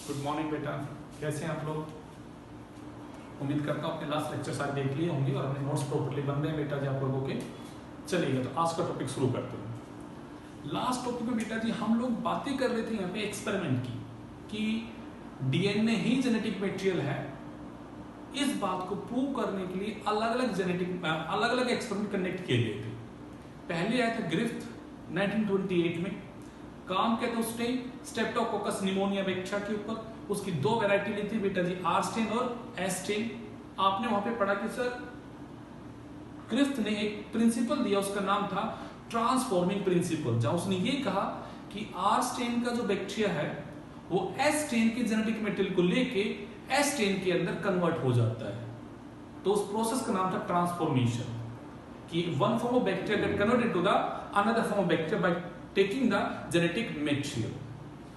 Good morning बेटा, कैसे हैं आप लोग। उम्मीद करता हूँ अपने लास्ट लेक्चर सारे देख लिए होंगे और अपने नोट्स प्रॉपर्ली बन रहे हैं बेटा जी आप लोगों के। चलिए तो आज का टॉपिक शुरू करते हैं। लास्ट टॉपिक में बेटा जी हम लोग बातें कर रहे थे यहाँ पे एक्सपेरिमेंट की कि डीएनए ही जेनेटिक मटेरियल है। इस बात को प्रूव करने के लिए अलग अलग एक्सपेरिमेंट कंडक्ट किए गए थे। पहले आया था ग्रिफ्थ 1928 में, काम किया था उसने स्ट्रेप्टोकोकस निमोनिया बैक्टीरिया के ऊपर। उसकी दो वैरायटी ली थी बेटा जी, आर स्ट्रेन और एस स्ट्रेन। आपने वहां पे पढ़ा कि सर ग्रिफ्थ ने एक प्रिंसिपल दिया, उसका नाम था ट्रांसफॉर्मिंग प्रिंसिपल, जहां उसने ये कहा कि आर स्ट्रेन का जो बैक्टीरिया है वो एस स्ट्रेन के जेनेटिक मटेरियल को लेके एस स्ट्रेन के अंदर कन्वर्ट हो जाता है। तो उस प्रोसेस का नाम था ट्रांसफॉर्मेशन, कि one form of bacteria get converted to the another form of bacteria by taking the genetic material.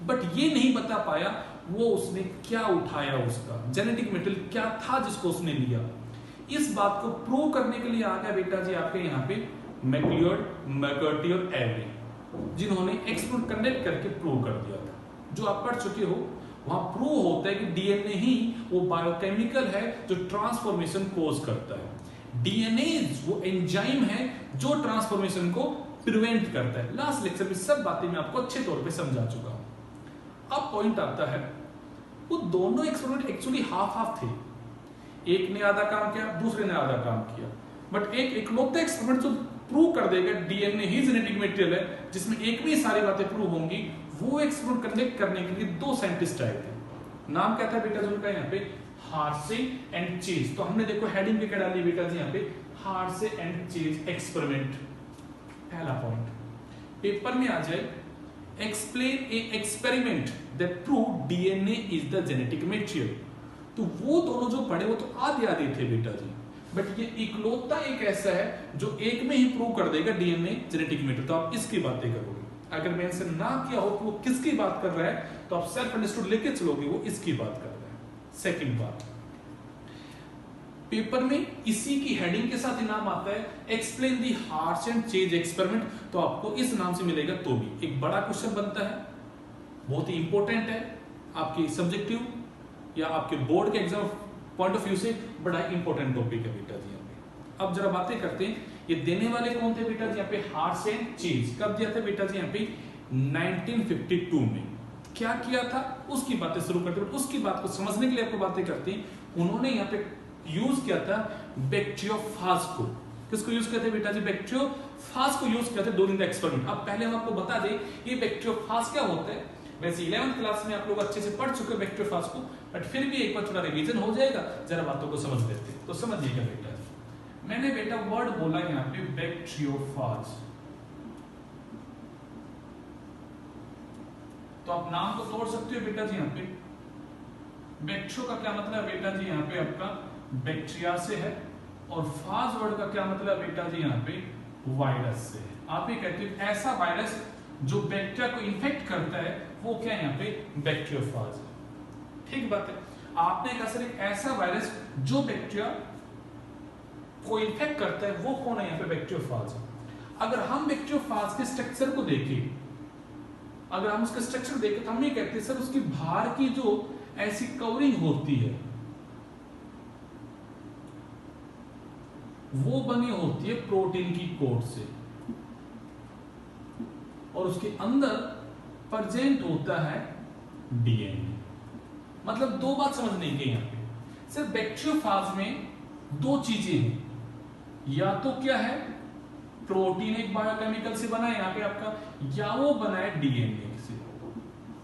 But ये नहीं बता पाया वो उसने क्या उठाया, उसका जेनेटिक मटेरियल क्या था जिसको उसने लिया। इस बात को प्रूव करने के लिए आ गया बेटा जी आपके यहाँ पे मैक्लियोड, मैकर्टी और एवरी, जिन्होंने एक्सपेरिमेंट कंडक्ट करके प्रूव कर दिया था। जो आप पढ़ चुके हो वहां प्रूव होता है कि डीएनए ही वो बायोकेमिकल है जो ट्रांसफॉर्मेशन कोज करता है। डीएनए वो एंजाइम है जो ट्रांसफॉर्मेशन को प्रिवेंट करता है। लास्ट लेक्चर में सब बातें मैं आपको अच्छे तौर पे समझा चुका हूं। अब पॉइंट आता है, वो दोनों एक्सपेरिमेंट एक्चुअली हाफ हाफ थे। एक ने आधा काम किया, दूसरे ने आधा काम किया। बट एक इकलौता एक्सपेरिमेंट जो प्रूव कर देगा डीएनए ही जेनेटिक मटेरियल है, जिसमें एक में सारी बातें प्रूव होंगी, वो एक्सपेरिमेंट कंडक्ट करने के लिए दो साइंटिस्ट आए थे। नाम क्या था बेटा जी उनका यहाँ पे, हार्से एंड चेज। तो हमने देखो हेडिंग पे क्या डाली बेटा जी यहाँ पे, हार्से एंड चेज एक्सपेरिमेंट। पहला पॉइंट पेपर में आ जाए, explain A experiment that prove DNA is the genetic material. तो वो दोनों जो पढ़े वो तो आधे आधे थे बेटा जी, बट ये इकलौता एक ऐसा है जो एक में ही प्रूव कर देगा डीएनए जेनेटिक मटेरियल। तो आप इसकी बातें करोगे। अगर मेंशन ना किया हो कि वो किसकी बात कर रहा है तो आप सेल्फ अंडरस्टूड लेके चलोगे वो इसकी बात कर रहा है। सेकंड बात, पेपर में इसी की हेडिंग के साथ इनाम आता है, explain the हार्से and chase experiment. तो आपको इस नाम से मिलेगा। तो भी एक बड़ा क्वेश्चन बनता है, बहुत ही इंपॉर्टेंट है आपके सब्जेक्टिव या आपके बोर्ड के एग्जाम पॉइंट ऑफ व्यू से बड़ा इंपॉर्टेंट टॉपिक है बेटा जी यहाँ पे। अब जरा बातें करते हैं, ये देने वाले कौन थे बेटा जी यहाँ पे, हार्से एंड चेज। कब दिया था बेटा जी यहाँ पे, 1952 में। क्या किया था उसकी बातें शुरू करते हैं। उसकी बात को समझने के लिए आपको बातें करते हैं। उन्होंने यहाँ पे यूज किया था बैक्टीरियोफाज को। किसको यूज किया था बेटा जी, बैक्टीरियोफाज को यूज किया था ड्यूरिंग द एक्सपेरिमेंट। अब पहले हम आपको बता दें ये बैक्टीरियोफाज क्या होता है। वैसे 11th क्लास में आप लोग अच्छे से पढ़ चुके बैक्टीरियोफाज को, बट फिर भी एक बार थोड़ा रिवीजन हो जाएगा, जरा बातों को समझ लेते हैं। तो समझिएगा बेटा, मैंने बेटा वर्ड बोला यहाँ पे बैक्टीरियोफाज, तो आप नाम को तोड़ सकते हो बेटा जी यहाँ पे। बैक्टीरियो का क्या मतलब बेटा जी यहाँ पे आपका बैक्टीरिया से है, और फाज वर्ड का क्या मतलब बेटा जी यहाँ पे वायरस से है। आप ये कहते हो ऐसा वायरस जो बैक्टीरिया को इन्फेक्ट करता है वो क्या यहाँ पे बैक्टीरियोफाज है। ठीक बात है। आपने कहा सर एक ऐसा वायरस जो बैक्टीरिया को इन्फेक्ट करता है वो कौन है यहाँ पे, बैक्टीरियोफाज। अगर हम बैक्टीरियोफाज के स्ट्रक्चर को देखें, अगर हम उसका स्ट्रक्चर देखें तो हम ये कहते हैं सर उसकी बाहर की जो ऐसी कवरिंग होती है वो बनी होती है प्रोटीन की कोट से, और उसके अंदर प्रेजेंट होता है डीएनए। मतलब दो बात समझने की यहाँ पे, सिर्फ बैक्टीरियोफाज में दो चीजें हैं, या तो क्या है प्रोटीन एक बायोकेमिकल से बना है यहाँ पे आपका, या वो बना है डीएनए से।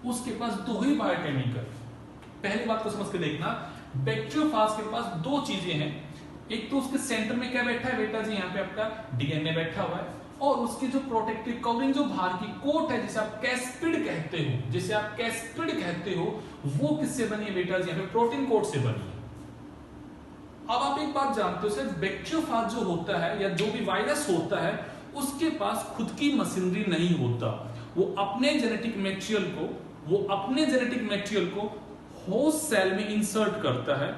उसके पास दो ही बायोकेमिकल। पहली बात को समझ के देखना, बैक्टीरियोफाज के पास दो चीजें हैं। एक तो उसके सेंटर में क्या बैठा है बेटा जी यहाँ पे आपका डीएनए बैठा हुआ है, और उसकी जो प्रोटेक्टिव कवरिंग जो बाहर की कोट है जिसे आप कैस्पिड कहते हो, वो किससे बनी है बेटा जी यहाँ पे, प्रोटीन कोट से बनी है। अब आप एक बात जानते हो सर, बैक्टीरियोफाज जो होता है या जो भी वायरस होता है उसके पास खुद की मशीनरी नहीं होता। वो अपने जेनेटिक मटेरियल को होस्ट सेल में इंसर्ट करता है,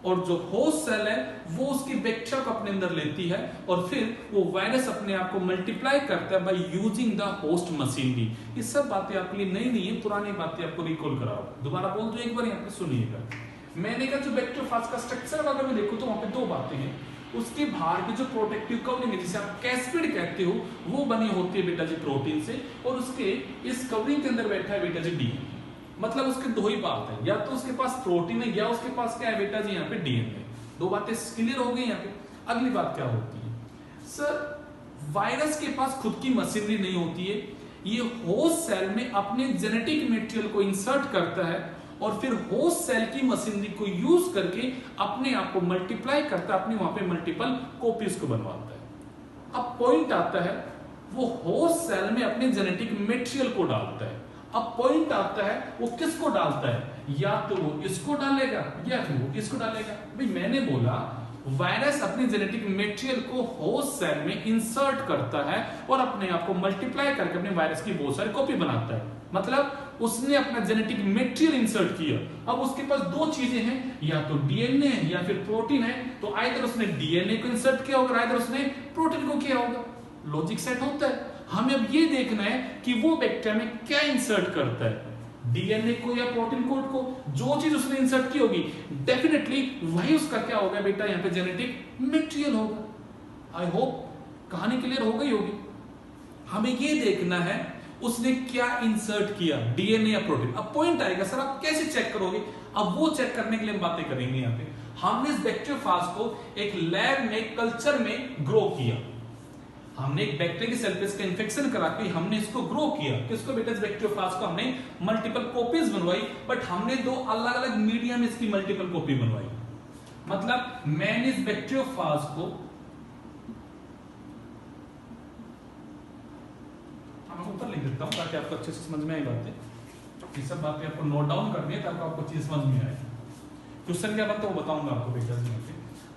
और जो होस्ट सेल है वो उसकी बैक्टीरिया को अपने अंदर लेती है और फिर वो वायरस अपने आप को मल्टीप्लाई करता है by using the host machinery. ये सब बातें आपके लिए नई नहीं है, पुरानी बातें आपको रिकॉल कराओ। दोबारा बोल दो एक बार, यहाँ पे सुनिएगा। मैंने कहा जो बैक्टीरियोफाज का स्ट्रक्चर अगर मैं देखूं तो वहां पे दो बातें हैं। उसके बाहर की जो प्रोटेक्टिव कवरिंग है जिसे आप कैस्पिड कहते हो, वो बनी होती है बेटा जी प्रोटीन से, और उसके इस कवरिंग के अंदर बैठा है बेटा जी डीएनए। मतलब उसके दो ही बात है, या तो उसके पास प्रोटीन है या उसके पास क्या है बेटा जी यहाँ पे डीएनए। दो बातें क्लियर हो गई यहाँ पे। अगली बात क्या होती है सर, वायरस के पास खुद की मशीनरी नहीं होती है, ये होस्ट सेल में अपने जेनेटिक मटेरियल को इंसर्ट करता है और फिर होस्ट सेल की मशीनरी को यूज करके अपने आप को मल्टीप्लाई करता है, अपने वहां पे मल्टीपल कॉपीज को बनवाता है। अब पॉइंट आता है वो होस्ट सेल में अपने जेनेटिक मटेरियल को डालता है। अब पॉइंट आता है वो किसको डालता है, या तो वो इसको डालेगा या फिर वो किसको डालेगा। भाई मैंने बोला वायरस अपने जेनेटिक मटेरियल को होस्ट सेल में इंसर्ट करता है और अपने आप को मल्टीप्लाई करके अपने वायरस की बहुत सारी कॉपी बनाता है। मतलब उसने अपना जेनेटिक मटेरियल इंसर्ट किया। अब उसके पास दो चीजें हैं, या तो डीएनए है या फिर प्रोटीन है। तो आइदर उसने डीएनए को इंसर्ट किया होगा, आइदर उसने प्रोटीन को किया होगा। लॉजिक सेट होता है। हमें अब ये देखना है कि वो बैक्टीरिया में क्या इंसर्ट करता है, डीएनए को या प्रोटीन कोड को। जो चीज उसने इंसर्ट की होगी डेफिनेटली वही उसका क्या होगा बेटा यहाँ पे जेनेटिक मटेरियल होगा। आई होप कहानी क्लियर हो गई होगी। हमें ये देखना है उसने क्या इंसर्ट किया, डीएनए या प्रोटीन। अब पॉइंट आएगा सर आप कैसे चेक करोगे, अब वो चेक करने के लिए हम बातें करेंगे। यहाँ पे हमने इस बैक्टीरियोफाज को एक लैब में कल्चर में ग्रो किया। हमने एक बैक्टीरिया की सेल पे इसका इन्फेक्शन करा के हमने इसको ग्रो किया। किसको बेटा, इस बैक्टीरियोफाज को हमने मल्टीपल कॉपीज बनवाई, बट हमने दो अलग अलग मीडिया में इसकी मल्टीपल कॉपी बनवाई। मतलब मैंने इस बैक्टीरियोफाज को ऊपर लिख देता हूं ताकि आपको अच्छे से समझ में आई बातें। ये सब बातें आपको नोट डाउन करनी है ताकि आपको चीज समझ में आए। क्वेश्चन क्या बनता है वो बताऊंगा आपको बेटा जी।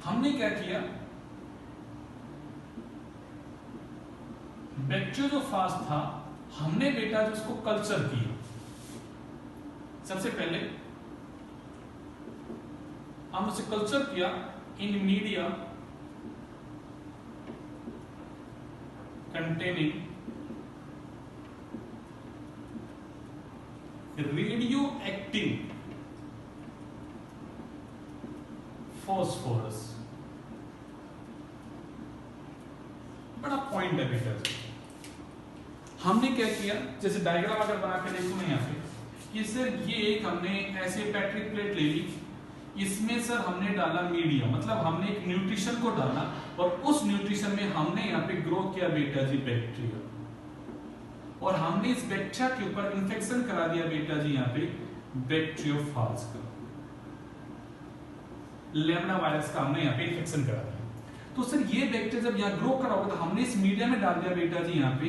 हमने क्या किया, बैक्टीरियोफाज था, हमने बेटा जो उसको कल्चर किया। सबसे पहले हमने उसे कल्चर किया in media containing radioactive phosphorus. बड़ा पॉइंट है बेटा जी। हमने क्या किया, जैसे डायग्राम अगर बना के देखो मैं यहाँ पे, कि सर ये एक हमने ऐसे पैट्रिक प्लेट ले ली, इसमें सर हमने डाला मीडिया, मतलब हमने एक न्यूट्रिशन को डाला और उस न्यूट्रिशन में हमने यहाँ पे ग्रो किया बेटा जी बैक्टीरिया, और हमने इस बैक्टीरिया के ऊपर इंफेक्शन करा दिया बेटा जी यहाँ पे बैक्टीरियोफाज का, लेमना वायरस का हमने यहाँ पे इंफेक्शन करा दिया। तो सर ये बैक्टीरिया जब यहाँ ग्रो करा होगा तो हमने इस मीडिया में डाल दिया बेटा जी यहाँ पे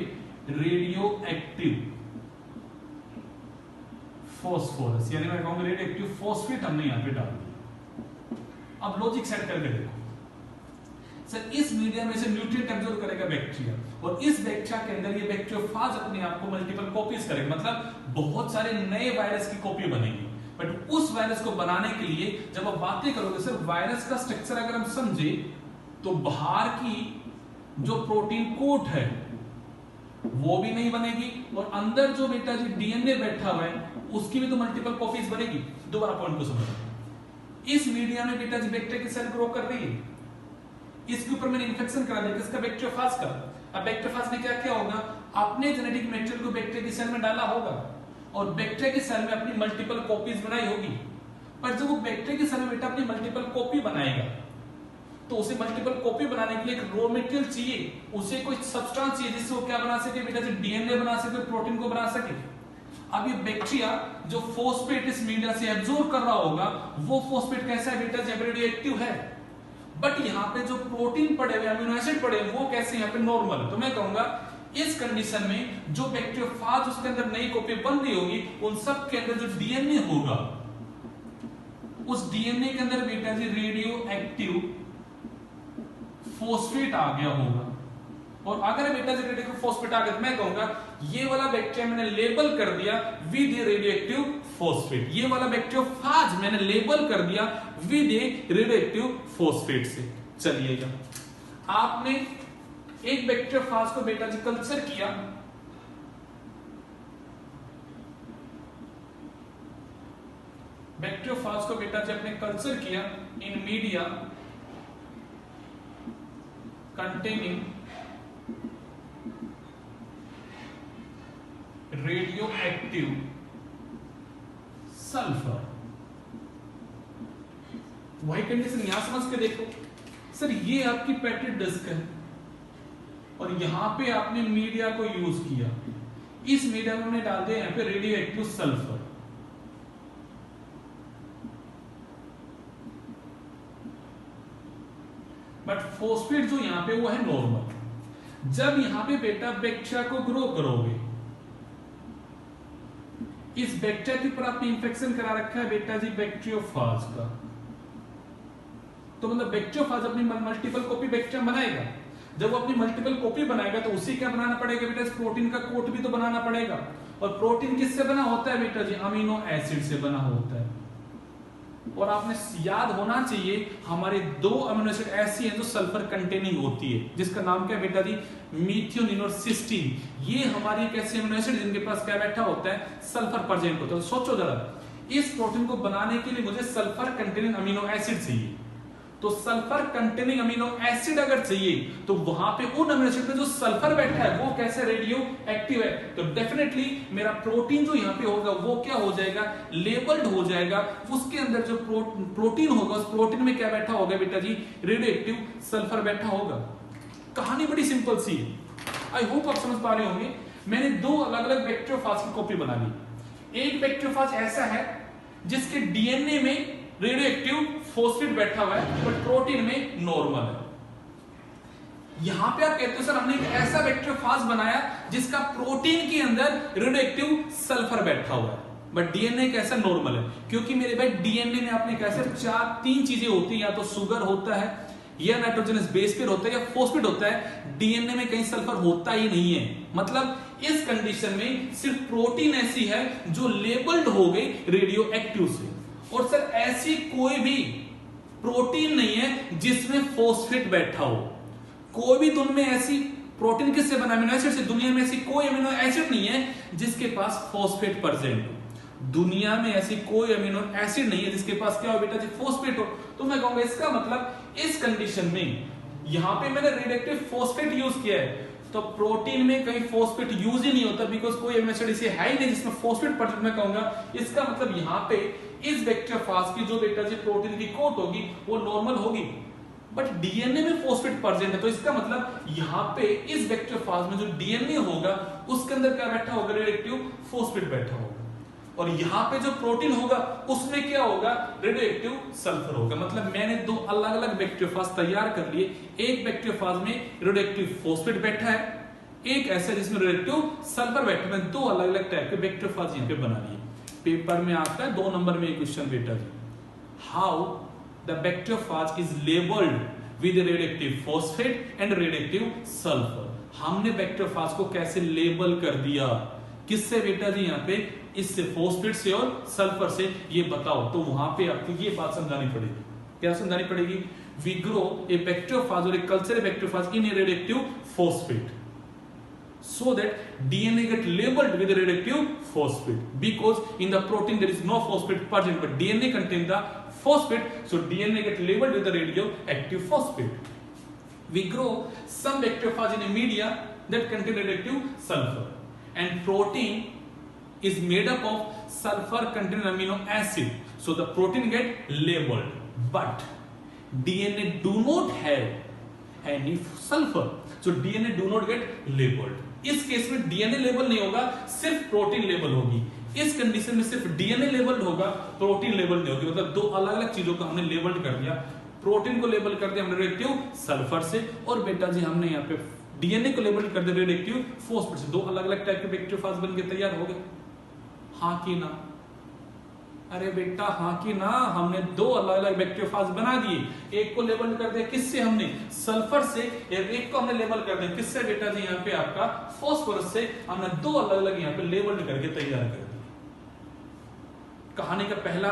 रेडियो एक्टिव फॉस्फोरस, यानी मैं कहूंगा रेडियो एक्टिव फॉस्फेट हमने यहाँ पे डाल दिया। अब लॉजिक सेट करके देखो सर, इस मीडिया में से न्यूट्रिएंट एब्जॉर्ब करेगा बैक्टीरिया, और इस बैक्टीरिया के अंदर ये बैक्टीरियोफाज अपने आप को मल्टीपल कॉपीज करेगा, मतलब बहुत सारे नए वायरस की कॉपी बनेगी। बट उस वायरस को बनाने के लिए जब आप बातें करोगे सर, वायरस का स्ट्रक्चर अगर हम समझे तो बाहर की जो प्रोटीन कोट है वो भी नहीं बनेगी, और अंदर जो बेटा जी डीएनए बैठा हुआ है उसकी भी तो मल्टीपल कॉपीज बनेगी। दोबारा पॉइंट को समझो, इस मीडिया में बेटा जी बैक्टीरिया की सेल ग्रो कर रही है, इसके ऊपर मैंने इन्फेक्शन करा दिया किसका, बैक्टीरियोफाज का। अब बैक्टीरियोफाज ने क्या किया होगा, अपने जेनेटिक मटेरियल को बैक्टीरिया की सेल में डाला होगा और बैक्टीरिया की सेल में अपनी मल्टीपल कॉपीज बनाई होगी। पर जब वो बैक्टीरिया की सेल में बेटा अपनी मल्टीपल कॉपी बनाएगा तो उसे मल्टीपल कॉपी बनाने के लिए एक रॉ मटेरियल चाहिए, उसे कोई सब्सटेंस चाहिए जिससे वो क्या बना सके बेटा जी, डीएनए बना सके, प्रोटीन को बना सके। अब ये बैक्टीरिया जो फॉस्फेट इस मीडिया से एब्जॉर्ब कर रहा होगा, वो फॉस्फेट कैसा है बेटा जी, रेडियो एक्टिव है। बट यहाँ पे जो प्रोटीन पड़े हुए, अमीनो एसिड पड़े हुए, वो कैसे यहाँ पे नॉर्मल। तो मैं कहूंगा इस कंडीशन में जो बैक्टीरियोफाज उसके अंदर नई कॉपी बन रही होगी, उन सब के अंदर जो डीएनए होगा, उस डीएनए के अंदर बेटा जी रेडियो एक्टिव फॉस्फेट आ गया होगा, और अगर बेटा जी रेडियोएक्टिव फॉस्फेट आ गया, मैं कहूंगा ये वाला बैक्टीरिया मैंने लेबल कर दिया विद रेडियोएक्टिव फॉस्फेट, ये वाला बैक्टीरियोफाज मैंने लेबल कर दिया विद रेडियोएक्टिव फॉस्फेट से। चलिएगा, आपने एक बैक्टीरियोफाज को बेटा जी कल्चर किया, बैक्टीरियोफाज को बेटा जी अपने कल्चर किया in media containing radioactive sulphur. वही कंडीशन यहां समझ के देखो सर, ये आपकी पेटेड डिस्क है और यहां पे आपने मीडिया को यूज किया, इस मीडिया में हमने डाल दिया यहां पे रेडियोएक्टिव सल्फर। बट फॉस्फेट जो यहां पे वो है नॉर्मल। जब यहां पे बेटा बैक्टीरिया को ग्रो करोगे, इस बैक्टीरिया के ऊपर आपने इंफेक्शन करा रखा है बेटा जी बैक्टीरियोफाज का, तो मतलब बैक्टीरियोफाज अपनी मल्टीपल कॉपी बैक्टीरिया बनाएगा। जब वो अपनी मल्टीपल कॉपी बनाएगा तो उसी क्या बनाना पड़ेगा बेटा, इस प्रोटीन का कोट भी तो बनाना पड़ेगा। और प्रोटीन किससे बना होता है बेटा जी, अमीनो एसिड से बना होता है। और आपने याद होना चाहिए हमारे दो अमीनो एसिड ऐसी हैं जो सल्फर कंटेनिंग होती है, जिसका नाम क्या है बेटा जी, मीथियोनिन और सिस्टीन। ये हमारी एक ऐसी अमीनो एसिड जिनके पास क्या बैठा होता है, सल्फर प्रेजेंट होता है। तो सोचो जरा, इस प्रोटीन को बनाने के लिए मुझे सल्फर कंटेनिंग अमीनो एसिड चाहिए, तो सल्फर कंटेनिंग अमीनो एसिड अगर चाहिए तो वहां पे उन अमीनो एसिड में जो सल्फर बैठा है वो कैसे रेडियो एक्टिव है, तो डेफिनेटली मेरा प्रोटीन जो यहां पे होगा वो क्या हो जाएगा, लेबल्ड हो जाएगा। उसके अंदर जो प्रोटीन होगा उस प्रोटीन में क्या बैठा होगा बेटा जी, रेडियो एक्टिव सल्फर बैठा होगा। कहानी बड़ी सिंपल सी है, आई होप आप समझ पा रहे होंगे। मैंने दो अलग अलग बैक्टीरियोफाज की कॉपी बना ली। एक बैक्टीरियोफाज ऐसा है जिसके डीएनए में रेडियोएक्टिव फॉस्फेट बैठा हुआ है बट प्रोटीन में नॉर्मल है। यहां पे आप कहते हो सर हमने एक ऐसा बैक्टीरियोफाज बनाया जिसका प्रोटीन के अंदर रेडियोएक्टिव सल्फर बैठा हुआ है बट डीएनए कैसा नॉर्मल है। क्योंकि मेरे भाई डीएनए में आपने कैसे तीन चीजें होती है, या तो शुगर होता है, या नाइट्रोजनस बेस पेयर होता है, या फॉस्फेट होता है। डीएनए में कहीं सल्फर होता ही नहीं है। मतलब इस कंडीशन में सिर्फ प्रोटीन ऐसी है जो लेबल्ड हो गई रेडियो एक्टिव से। और सर ऐसी कोई भी प्रोटीन नहीं है जिसमें फॉस्फेट बैठा हो। कोई भी उनमें ऐसी प्रोटीन किससे बना, अमीनो एसिड से। दुनिया में ऐसी कोई अमीनो एसिड नहीं है जिसके पास फॉस्फेट प्रेजेंट हो। दुनिया में ऐसी कोई अमीनो एसिड नहीं है जिसके पास क्या हो बेटा जी, फॉस्फेट हो। तो मैं कहूंगा इसका मतलब इस कंडीशन में यहां पे मैंने रेडियोएक्टिव फॉस्फेट यूज किया है, तो प्रोटीन में कहीं फॉस्फेट यूज ही नहीं होता, बिकॉज कोई अमीनो एसिड इसे है ही नहीं जिसमें फॉस्फेट प्रेजेंट। मैं कहूंगा इसका मतलब यहां पे इस बैक्टीरियोफाज की जो बेटा जी प्रोटीन की कोट होगी वो नॉर्मल होगी, बट डीएनए में फॉस्फेट प्रेजेंट है। तो इसका मतलब यहां पे इस बैक्टीरियोफाज में जो डीएनए होगा उसके अंदर क्या बैठा होगा, रेडियोएक्टिव फॉस्फेट बैठा होगा। और यहां पे जो प्रोटीन होगा उसमें क्या होगा, रेडियोएक्टिव सल्फर होगा। मतलब मैंने दो अलग अलग बैक्टीरियोफाज तैयार कर लिए। एक बैक्टीरियोफाज में रेडियोएक्टिव फॉस्फेट बैठा है, एक ऐसा जिसमें रेडियोएक्टिव सल्फर बैठा है। मैंने दो अलग अलग टाइप के बैक्टीरियोफाज यहां पे बना लिए। पेपर में आता है 2 नंबर में एक क्वेश्चन बेटा जी, how the bacteriophage is labelled with radioactive phosphate and radioactive sulphur. हमने बैक्टीरियोफाज को कैसे लेबल कर दिया, किससे बेटा जी, यहाँ पे इससे फॉस्फेट से और सल्फर से, ये बताओ। तो वहां पे आपको ये बात समझानी पड़ेगी। क्या समझानी पड़ेगी, वी ग्रो ए बैक्टीरियोफाज और a culture A bacteriophage in A radioactive phosphate so that DNA get labeled with radioactive phosphate, because in the protein there is no phosphate present but DNA contain the phosphate, so DNA get labeled with the radioactive phosphate. We grow some bacteriophage in a media that contain radioactive sulfur, and protein is made up of sulfur containing amino acid, so the protein get labeled, but DNA do not have any sulfur, so DNA do not get labeled. इस case में DNA label नहीं होगा, सिर्फ protein label होगी। इस condition में सिर्फ DNA labelled होगा, प्रोटीन लेबल नहीं होगी। मतलब दो अलग अलग चीजों को हमने लेबल्ड कर दिया। प्रोटीन को लेबल कर दिया हमने रेडियोएक्टिव सल्फर से, और बेटा जी हमने यहाँ पे डीएनए को लेबल कर दिया रेडियोएक्टिव फॉस्फेट से। दो अलग अलग टाइप के बैक्टीरियोफाज बन के तैयार हो गए। हाँ कि ना, अरे बेटा हाँ कि ना, हमने दो अलग अलग बैक्टीरियोफाज बना दिए, एक को लेबल कर दिया किससे, हमने सल्फर से, एक को हमने लेबल कर दिया किससे बेटा जी, यहाँ पे आपका फास्फोरस से। हमने दो अलग अलग यहाँ पे लेबल करके तैयार कर दिया। कहानी का पहला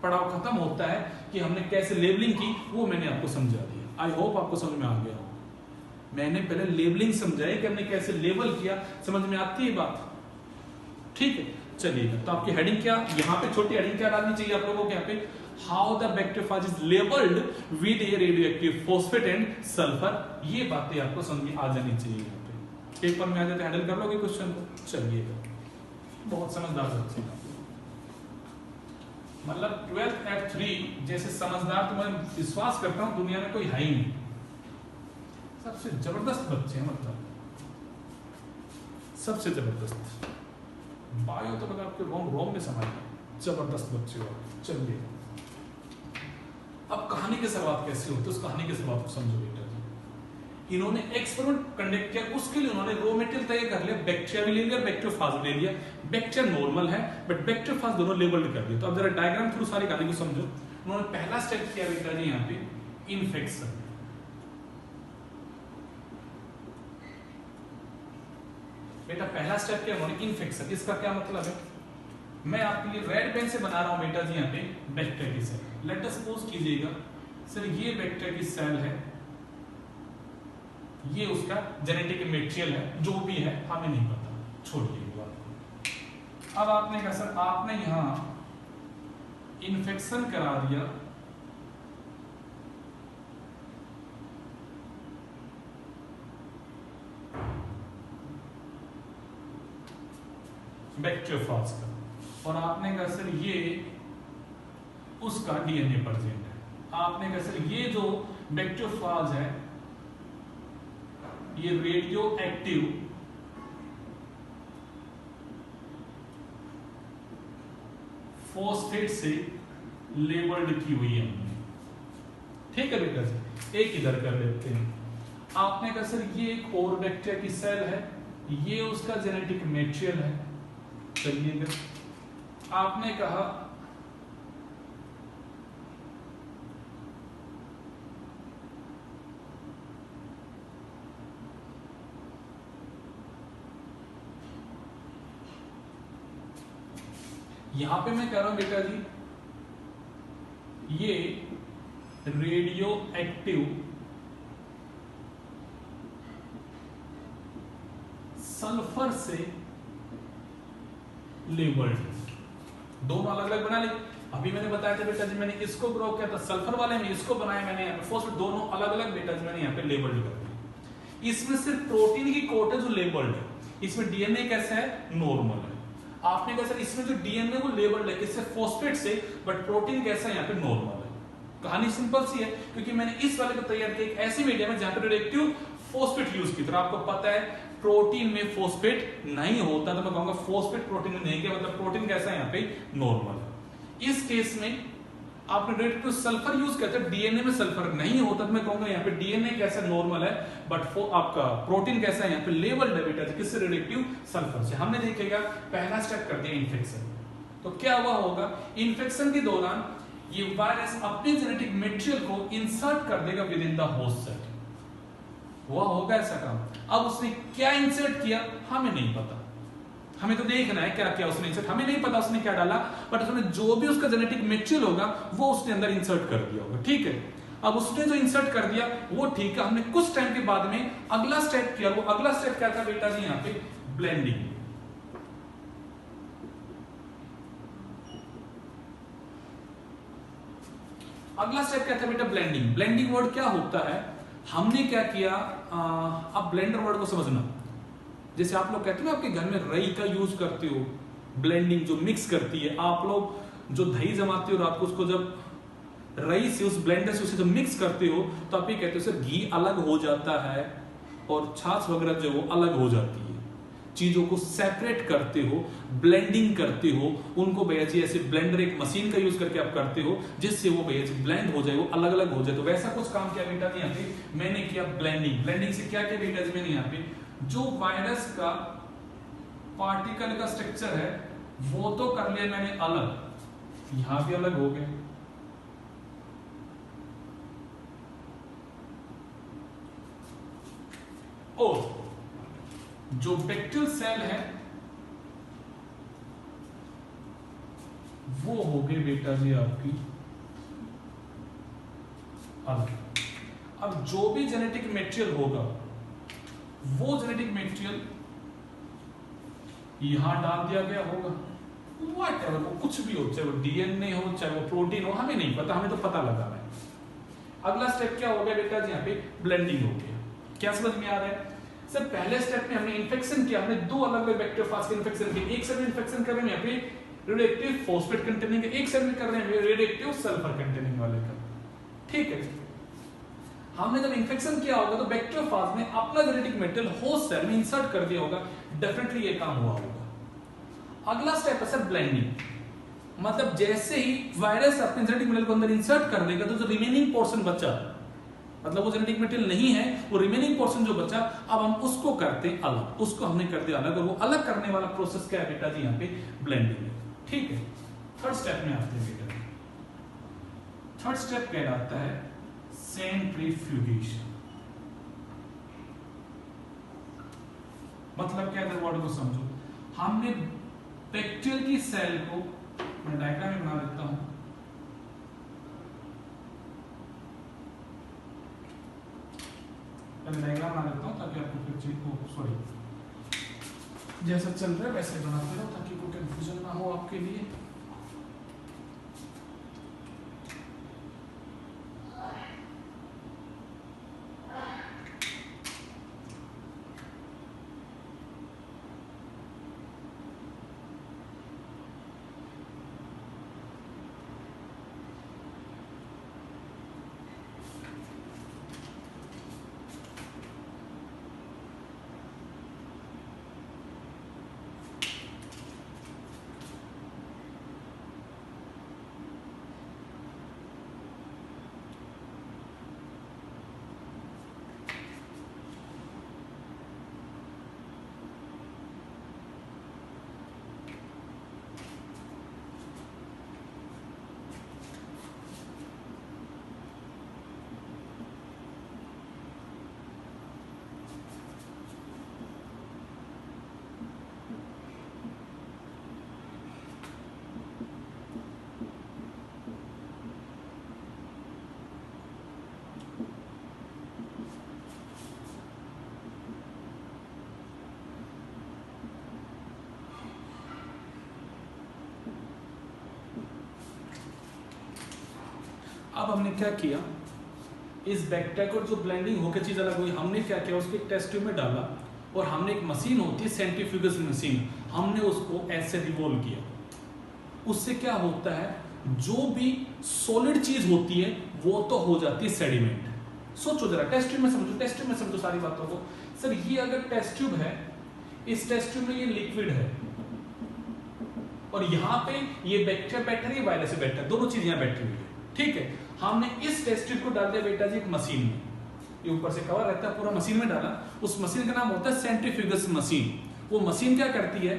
पड़ाव खत्म होता है कि हमने कैसे लेबलिंग की, वो मैंने आपको समझा दिया। आई होप आपको समझ में आ गया हो। मैंने पहले लेबलिंग समझाई कि हमने कैसे लेबल किया, समझ में आती है बात, ठीक है। चलिए तो आपकी हेडिंग क्या, यहाँ पे छोटी हेडिंग क्या डालनी चाहिए आप लोगों को, यहाँ पे how the bacteriophage is labelled with A radioactive phosphate and sulphur. ये बातें आपको समझ में आ जानी चाहिए। यहाँ पे पेपर में आ जाते हैंडल कर लोगे क्वेश्चन को। चलिए बहुत समझदार बच्चे, मतलब 12th at 3 जैसे समझदार तो मैं विश्वास करता हूं दुनिया में कोई है ही नहीं। सबसे जबरदस्त बच्चे हैं, मतलब सबसे जबरदस्त। बायो तो मतलब आपके रोम में समाये, जबरदस्त बच्चे हो। चलिए अब कहानी की शुरुआत कैसे होती है, उस कहानी की शुरुआत को समझो बेटा जी। इन्होंने एक्सपेरिमेंट कंडक्ट किया, उसके लिए उन्होंने रॉ मटेरियल तैयार कर लिया, बैक्टीरिया भी ले लिया, बैक्टीरियोफाज भी ले लिया। बैक्टीरिया नॉर्मल है बट बैक्टीरियोफाज दोनों लेबल्ड कर दिया। तो अब जरा डायग्राम थ्रू सारी कहानी को समझो। उन्होंने पहला स्टेप किया बेटा जी यहाँ पे इन्फेक्शन। बेटा पहला स्टेप क्या, उन्होंने इन्फेक्शन। इसका क्या मतलब है, मैं आपके लिए रेड पेन से बना रहा हूं बेटा जी यहाँ पे बैक्टीरिया की सेल। लेट अस सपोज कीजिएगा सर ये बैक्टीरिया की सेल है, ये उसका जेनेटिक मटेरियल है, जो भी है हमें नहीं पता, छोड़िए बात। अब आपने कहा सर आपने यहां इन्फेक्शन करा दिया बैक्टीरियोफाज का, और आपने कहा सर ये उसका डीएनए प्रेजेंट है। आपने कहा सर ये जो बैक्टीरियोफाज है ये रेडियो एक्टिव फॉस्फेट से लेबल्ड की हुई है हमने, ठीक है बेटा जी। एक इधर कर लेते हैं। आपने कहा सर ये एक और बैक्टीरिया की सेल है, ये उसका जेनेटिक मटेरियल है। चलिए आपने कहा यहां पे मैं कह रहा हूं बेटा जी ये रेडियो एक्टिव सल्फर से लेबल्ड, दोनों अलग अलग बना ली। अभी मैंने बताया था बेटा जी, मैंने इसको ग्रो किया था सल्फर वाले में, इसको बनाया मैंने फॉस्फेट, दोनों अलग अलग बेटा जी मैंने यहाँ पे लेबल्ड कर दिया। इसमें सिर्फ प्रोटीन की कोट है जो लेबल्ड है, इसमें डीएनए कैसा है, नॉर्मल है। आपने कहा सर इसमें जो डीएनए वो लेबल्ड है किससे, फॉस्फेट से, बट प्रोटीन कैसा है, यहाँ पे नॉर्मल है। कहानी सिंपल सी है, क्योंकि मैंने इस वाले को तैयार किया एक ऐसी मीडियम में जहां पे रेडियोएक्टिव फॉस्फेट यूज की। तो आपको पता है प्रोटीन में फॉस्फेट नहीं होता, तो मैं कहूंगा फॉस्फेट प्रोटीन में नहीं, क्या मतलब प्रोटीन कैसा है यहाँ पे, नॉर्मल है। इस केस में आपने रेडियोएक्टिव सल्फर यूज किया था, डीएनए में सल्फर नहीं होता, तो मैं कहूंगा यहाँ पे डीएनए कैसा नॉर्मल है, बट आपका प्रोटीन कैसा है यहाँ पे लेबल्ड है बेटा, किससे, रेडियोएक्टिव सल्फर से। हमने देखेगा पहला स्टेप कर दिया इन्फेक्शन। तो क्या हुआ होगा, इन्फेक्शन के दौरान ये वायरस अपने जेनेटिक मटेरियल को इंसर्ट कर देगा within the host cell. हुआ होगा ऐसा काम। अब उसने क्या इंसर्ट किया हमें नहीं पता, हमें तो देखना है क्या क्या उसने इंसर्ट, हमें नहीं पता उसने क्या डाला, बट उसने जो भी उसका जेनेटिक मटेरियल होगा वो उसने अंदर इंसर्ट कर दिया होगा, ठीक है। अब उसने जो इंसर्ट कर दिया वो ठीक है, हमने कुछ टाइम के बाद में अगला स्टेप किया। वो अगला स्टेप क्या था बेटा जी, यहाँ पे ब्लेंडिंग। अगला स्टेप क्या था बेटा, ब्लेंडिंग। ब्लेंडिंग वर्ड क्या होता है, हमने क्या किया, अब ब्लेंडर वर्ड को समझना। जैसे आप लोग कहते हो ना आपके घर में रई का यूज करते हो, ब्लेंडिंग जो मिक्स करती है, आप लोग जो दही जमाते हो रात को, उसको जब रई से उस ब्लेंडर से उसे जब मिक्स करते हो तो आप ये कहते हो सर घी अलग हो जाता है और छाछ वगैरह जो वो अलग हो जाती है, चीजों को सेपरेट करते हो, ब्लेंडिंग करते हो उनको भैया जी। ऐसे ब्लेंडर एक मशीन का यूज करके आप करते हो जिससे वो भैया जी ब्लेंड हो जाए, वो अलग अलग हो जाए। तो वैसा कुछ काम किया बेटा जी यहाँ पे मैंने किया ब्लेंडिंग। ब्लेंडिंग से क्या किया बेटा जी मैंने यहाँ पे जो वायरस का पार्टिकल का स्ट्रक्चर है वो तो कर लिया मैंने अलग, यहां भी अलग हो गए। और जो बैक्टीरियल सेल है वो हो गई बेटा जी आपकी अलग। अब जो भी जेनेटिक मटेरियल होगा वो जेनेटिक मटेरियल यहां डाल दिया गया होगा, व्हाटएवर, वो कुछ भी हो, चाहे वो डीएनए हो चाहे वो प्रोटीन हो, हमें नहीं पता, हमें तो पता लगा है। अगला स्टेप क्या हो गया बेटा जी, यहाँ पे ब्लेंडिंग हो गया। क्या समझ में आ रहा है सर? पहले स्टेप में हमने इन्फेक्शन किया, हमने दो अलग अलग बैक्टीरियोफाज के इन्फेक्शन किए। एक साइड में इन्फेक्शन कर रहे हैं यहाँ पे रेडियोएक्टिव फॉस्फेट कंटेनिंग, एक साइड में कर रहे हैं रेडियोएक्टिव सल्फर कंटेनिंग वाले का। ठीक है, हमने जब इन्फेक्शन किया होगा तो बैक्टीरियोफाज ने अपना जेनेटिक मटेरियल होस्ट सेल में इंसर्ट कर दिया होगा, डेफिनेटली ये काम हुआ होगा। अगला स्टेप है सर ब्लेंडिंग, मतलब जैसे ही वायरस अपने जेनेटिक मटेरियल को अंदर इंसर्ट कर देगा तो जो रिमेनिंग पोर्शन बचा, मतलब वो जेनेटिक मटेरियल नहीं है, वो रिमेनिंग पोर्शन जो बचा, अब हम उसको करते हैं अलग, उसको हमने कर दिया अलग, और वो अलग करने वाला प्रोसेस क्या है बेटा जी, यहाँ पे ब्लेंडिंग है। ठीक है, थर्ड स्टेप में आते हैं बेटा। थर्ड स्टेप कहलाता है सेंट्रीफ्यूगेशन। मतलब क्या है, वर्ड को समझो। हमने बैक्टीरियल की सेल को, मैं डायग्राम में बना देता हूं, मैं डायग्राम बना देता हूं ताकि आपको फिर चीज को, सॉरी, जैसा चल रहा है वैसे बनाते रहो ताकि कोई कंफ्यूजन ना हो आपके लिए। अब हमने क्या किया, इस बैक्टीरिया को जो ब्लेंडिंग होकर चीज अलग हुई, हमने क्या किया, उसके टेस्ट ट्यूब में डाला और हमने एक मशीन होती है सेंट्रीफ्यूगल मशीन, हमने उसको ऐसे रिवॉल्व किया। उससे क्या होता है, जो भी सॉलिड चीज होती है वो तो हो जाती है सेडिमेंट। सोचो जरा, टेस्ट ट्यूब में समझो, टेस्ट ट्यूब में समझो सारी बातों को। सर ये अगर टेस्ट ट्यूब है, इस टेस्ट ट्यूब में ये लिक्विड है और यहाँ पे ये बैक्टीरिया बैठा है, वायरस से बैठा है, दोनों चीज यहाँ बैठी हुई है। ठीक है, हमने इस टेस्ट ट्यूब को डाल दिया बेटा जी एक मशीन में, ये ऊपर से कवर रहता है पूरा, मशीन में डाला। उस मशीन का नाम होता है सेंट्रीफ्यूगल मशीन। वो मशीन क्या करती है,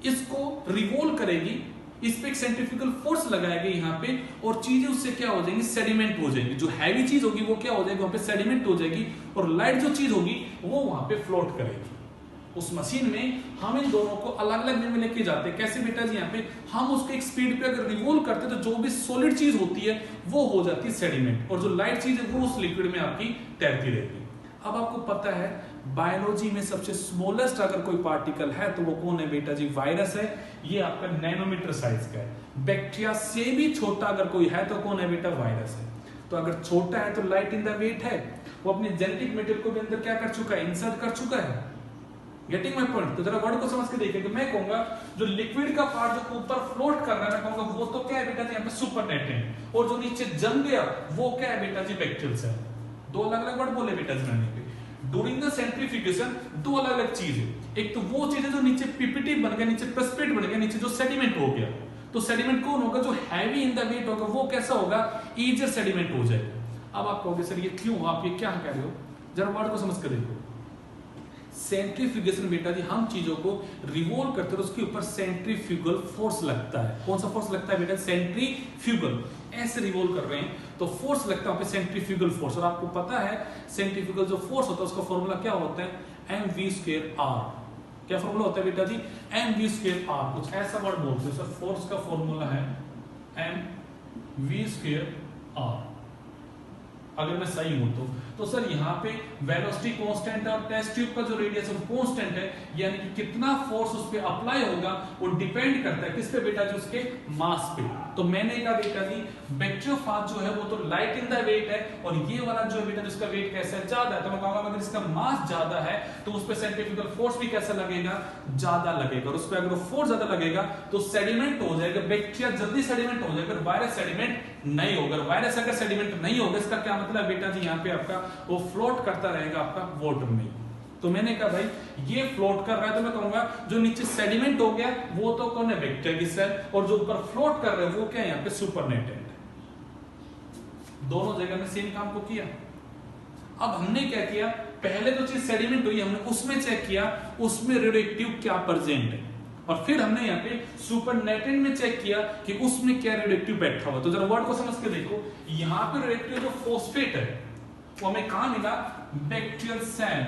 इसको रिवॉल्व करेगी, इस पे एक सेंट्रीफ्यूगल फोर्स लगाएगी यहाँ पे, और चीजें उससे क्या हो जाएंगी, सेडिमेंट हो जाएंगी। जो हैवी चीज होगी वो क्या हो जाएगी, वहां पे सेडिमेंट हो जाएगी, और लाइट जो चीज होगी वो वहां पे फ्लोट करेगी। उस मशीन में हम इन दोनों को अलग अलग वे में लेके जाते हैं। कैसे बेटा जी, यहाँ पे हम उसको एक स्पीड पे अगर रिवॉल्व करते हैं तो जो भी सॉलिड चीज होती है वो हो जाती है सेडिमेंट, और जो लाइट चीज है वो उस लिक्विड में आपकी तैरती रहती है। अब आपको पता है बायोलॉजी में सबसे स्मॉलेस्ट अगर कोई पार्टिकल है तो वो कौन है बेटा जी, वायरस है। ये आपका नैनोमीटर साइज का है। बैक्टीरिया से भी छोटा अगर कोई है तो कौन है बेटा, वायरस है। तो अगर छोटा है तो लाइट इन द वेट है, वो अपने जेनेटिक मटेरियल को भी अंदर क्या कर चुका है, इंसर्ट कर चुका है। Getting my point? तो जरा वर्ड को समझ के देखिए कि मैं कहूंगा जो लिक्विड का पार्ट जो ऊपर फ्लोट कर रहा है, मैं कहूंगा वो तो क्या है बेटा जी, यहाँ पे सुपरनेटेंट, और जो नीचे जम गया वो क्या है बेटा जी, बैक्टीरियल सेल। दो अलग अलग वर्ड बोले बेटा जी मैंने। ड्यूरिंग द सेंट्रीफ्यूगेशन दो अलग अलग चीज है, एक तो वो चीज है जो नीचे पीपीटी बन गया, नीचे प्रेसिपिटेट बन गया, नीचे जो सेडिमेंट हो गया। तो सेडिमेंट कौन होगा, जो हैवी इन द वेट होगा वो कैसा होगा, ईजियर सेडिमेंट हो जाएगा। अब आप कहोगे सर ये क्यों, आप ये क्या कह रहे हो, जरा वर्ड को समझ कर देखो। सेंट्रीफ्यूगेशन बेटा जी, हम चीजों को रिवॉल्व करते हैं उसके ऊपर सेंट्रीफ्यूगल फोर्स लगता है। कौन सा फोर्स लगता है बेटा? सेंट्रीफ्यूगल। ऐसे रिवॉल्व कर रहे हैं तो फोर्स लगता है वहां पे सेंट्रीफ्यूगल फोर्स। और आपको पता है सेंट्रीफ्यूगल जो फोर्स होता है उसका फॉर्मूला क्या होता है? mv²r। क्या फॉर्मूला होता है बेटा जी? mv²r। कुछ ऐसा वर्ड बोलते हैं सर, फोर्स का फॉर्मूला है mv²r। अगर मैं सही हूं तो सर यहाँ पे वेलोसिटी कांस्टेंट है और टेस्ट ट्यूब का जो रेडियस है वो कांस्टेंट है, यानी कि कितना फोर्स उस पे अप्लाई होगा वो डिपेंड करता है किस पे बेटा जी? उसके मास पे। तो मैंने कहा बेटा जी बैक्टीरियोफाज जो है वो तो लाइट इन द वेट है, और ये वाला जो है बेटा जिसका वेट कैसा है? ज्यादा है। तो मैं कहूंगा अगर इसका मास ज्यादा है तो उस पे सेंट्रीफ्यूगल फोर्स भी कैसा लगेगा? ज्यादा लगेगा। और उस पे अगर फोर्स ज्यादा लगेगा तो सेडिमेंट हो जाएगा, बैक्टीरिया जल्दी सेडिमेंट हो जाएगा, वायरस सेडिमेंट नहीं होगा। वायरस अगर सेडिमेंट नहीं होगा इसका क्या मतलब बेटा जी? यहाँ पे आपका वो फ्लोट करता रहेगा आपका वाटर में। तो मैंने कहा भाई ये फ्लोट कर रहा है, तो मैं कहूंगा जो नीचे सेडिमेंट हो गया वो तो कौन है? बैक्टीरिया की सेल, और जो ऊपर फ्लोट कर रहे हैं वो क्या है? यहाँ पे सुपरनेटेंट है। दोनों जगह में सेम काम को किया। अब हमने क्या किया? पहले जो चीज सेडिमेंट हुई हमने उसमें चेक किया उसमें रेडियोएक्टिव क्या प्रेजेंट है, और फिर हमने यहाँ पे सुपरनेटेंट में चेक किया कि उसमें क्या रेडियोएक्टिव बैठा हुआ। तो जरा वर्ड को समझ के देखो, यहाँ पे रेडियोएक्टिव जो फॉस्फेट है वो हमें कहां मिला? Bacterial cell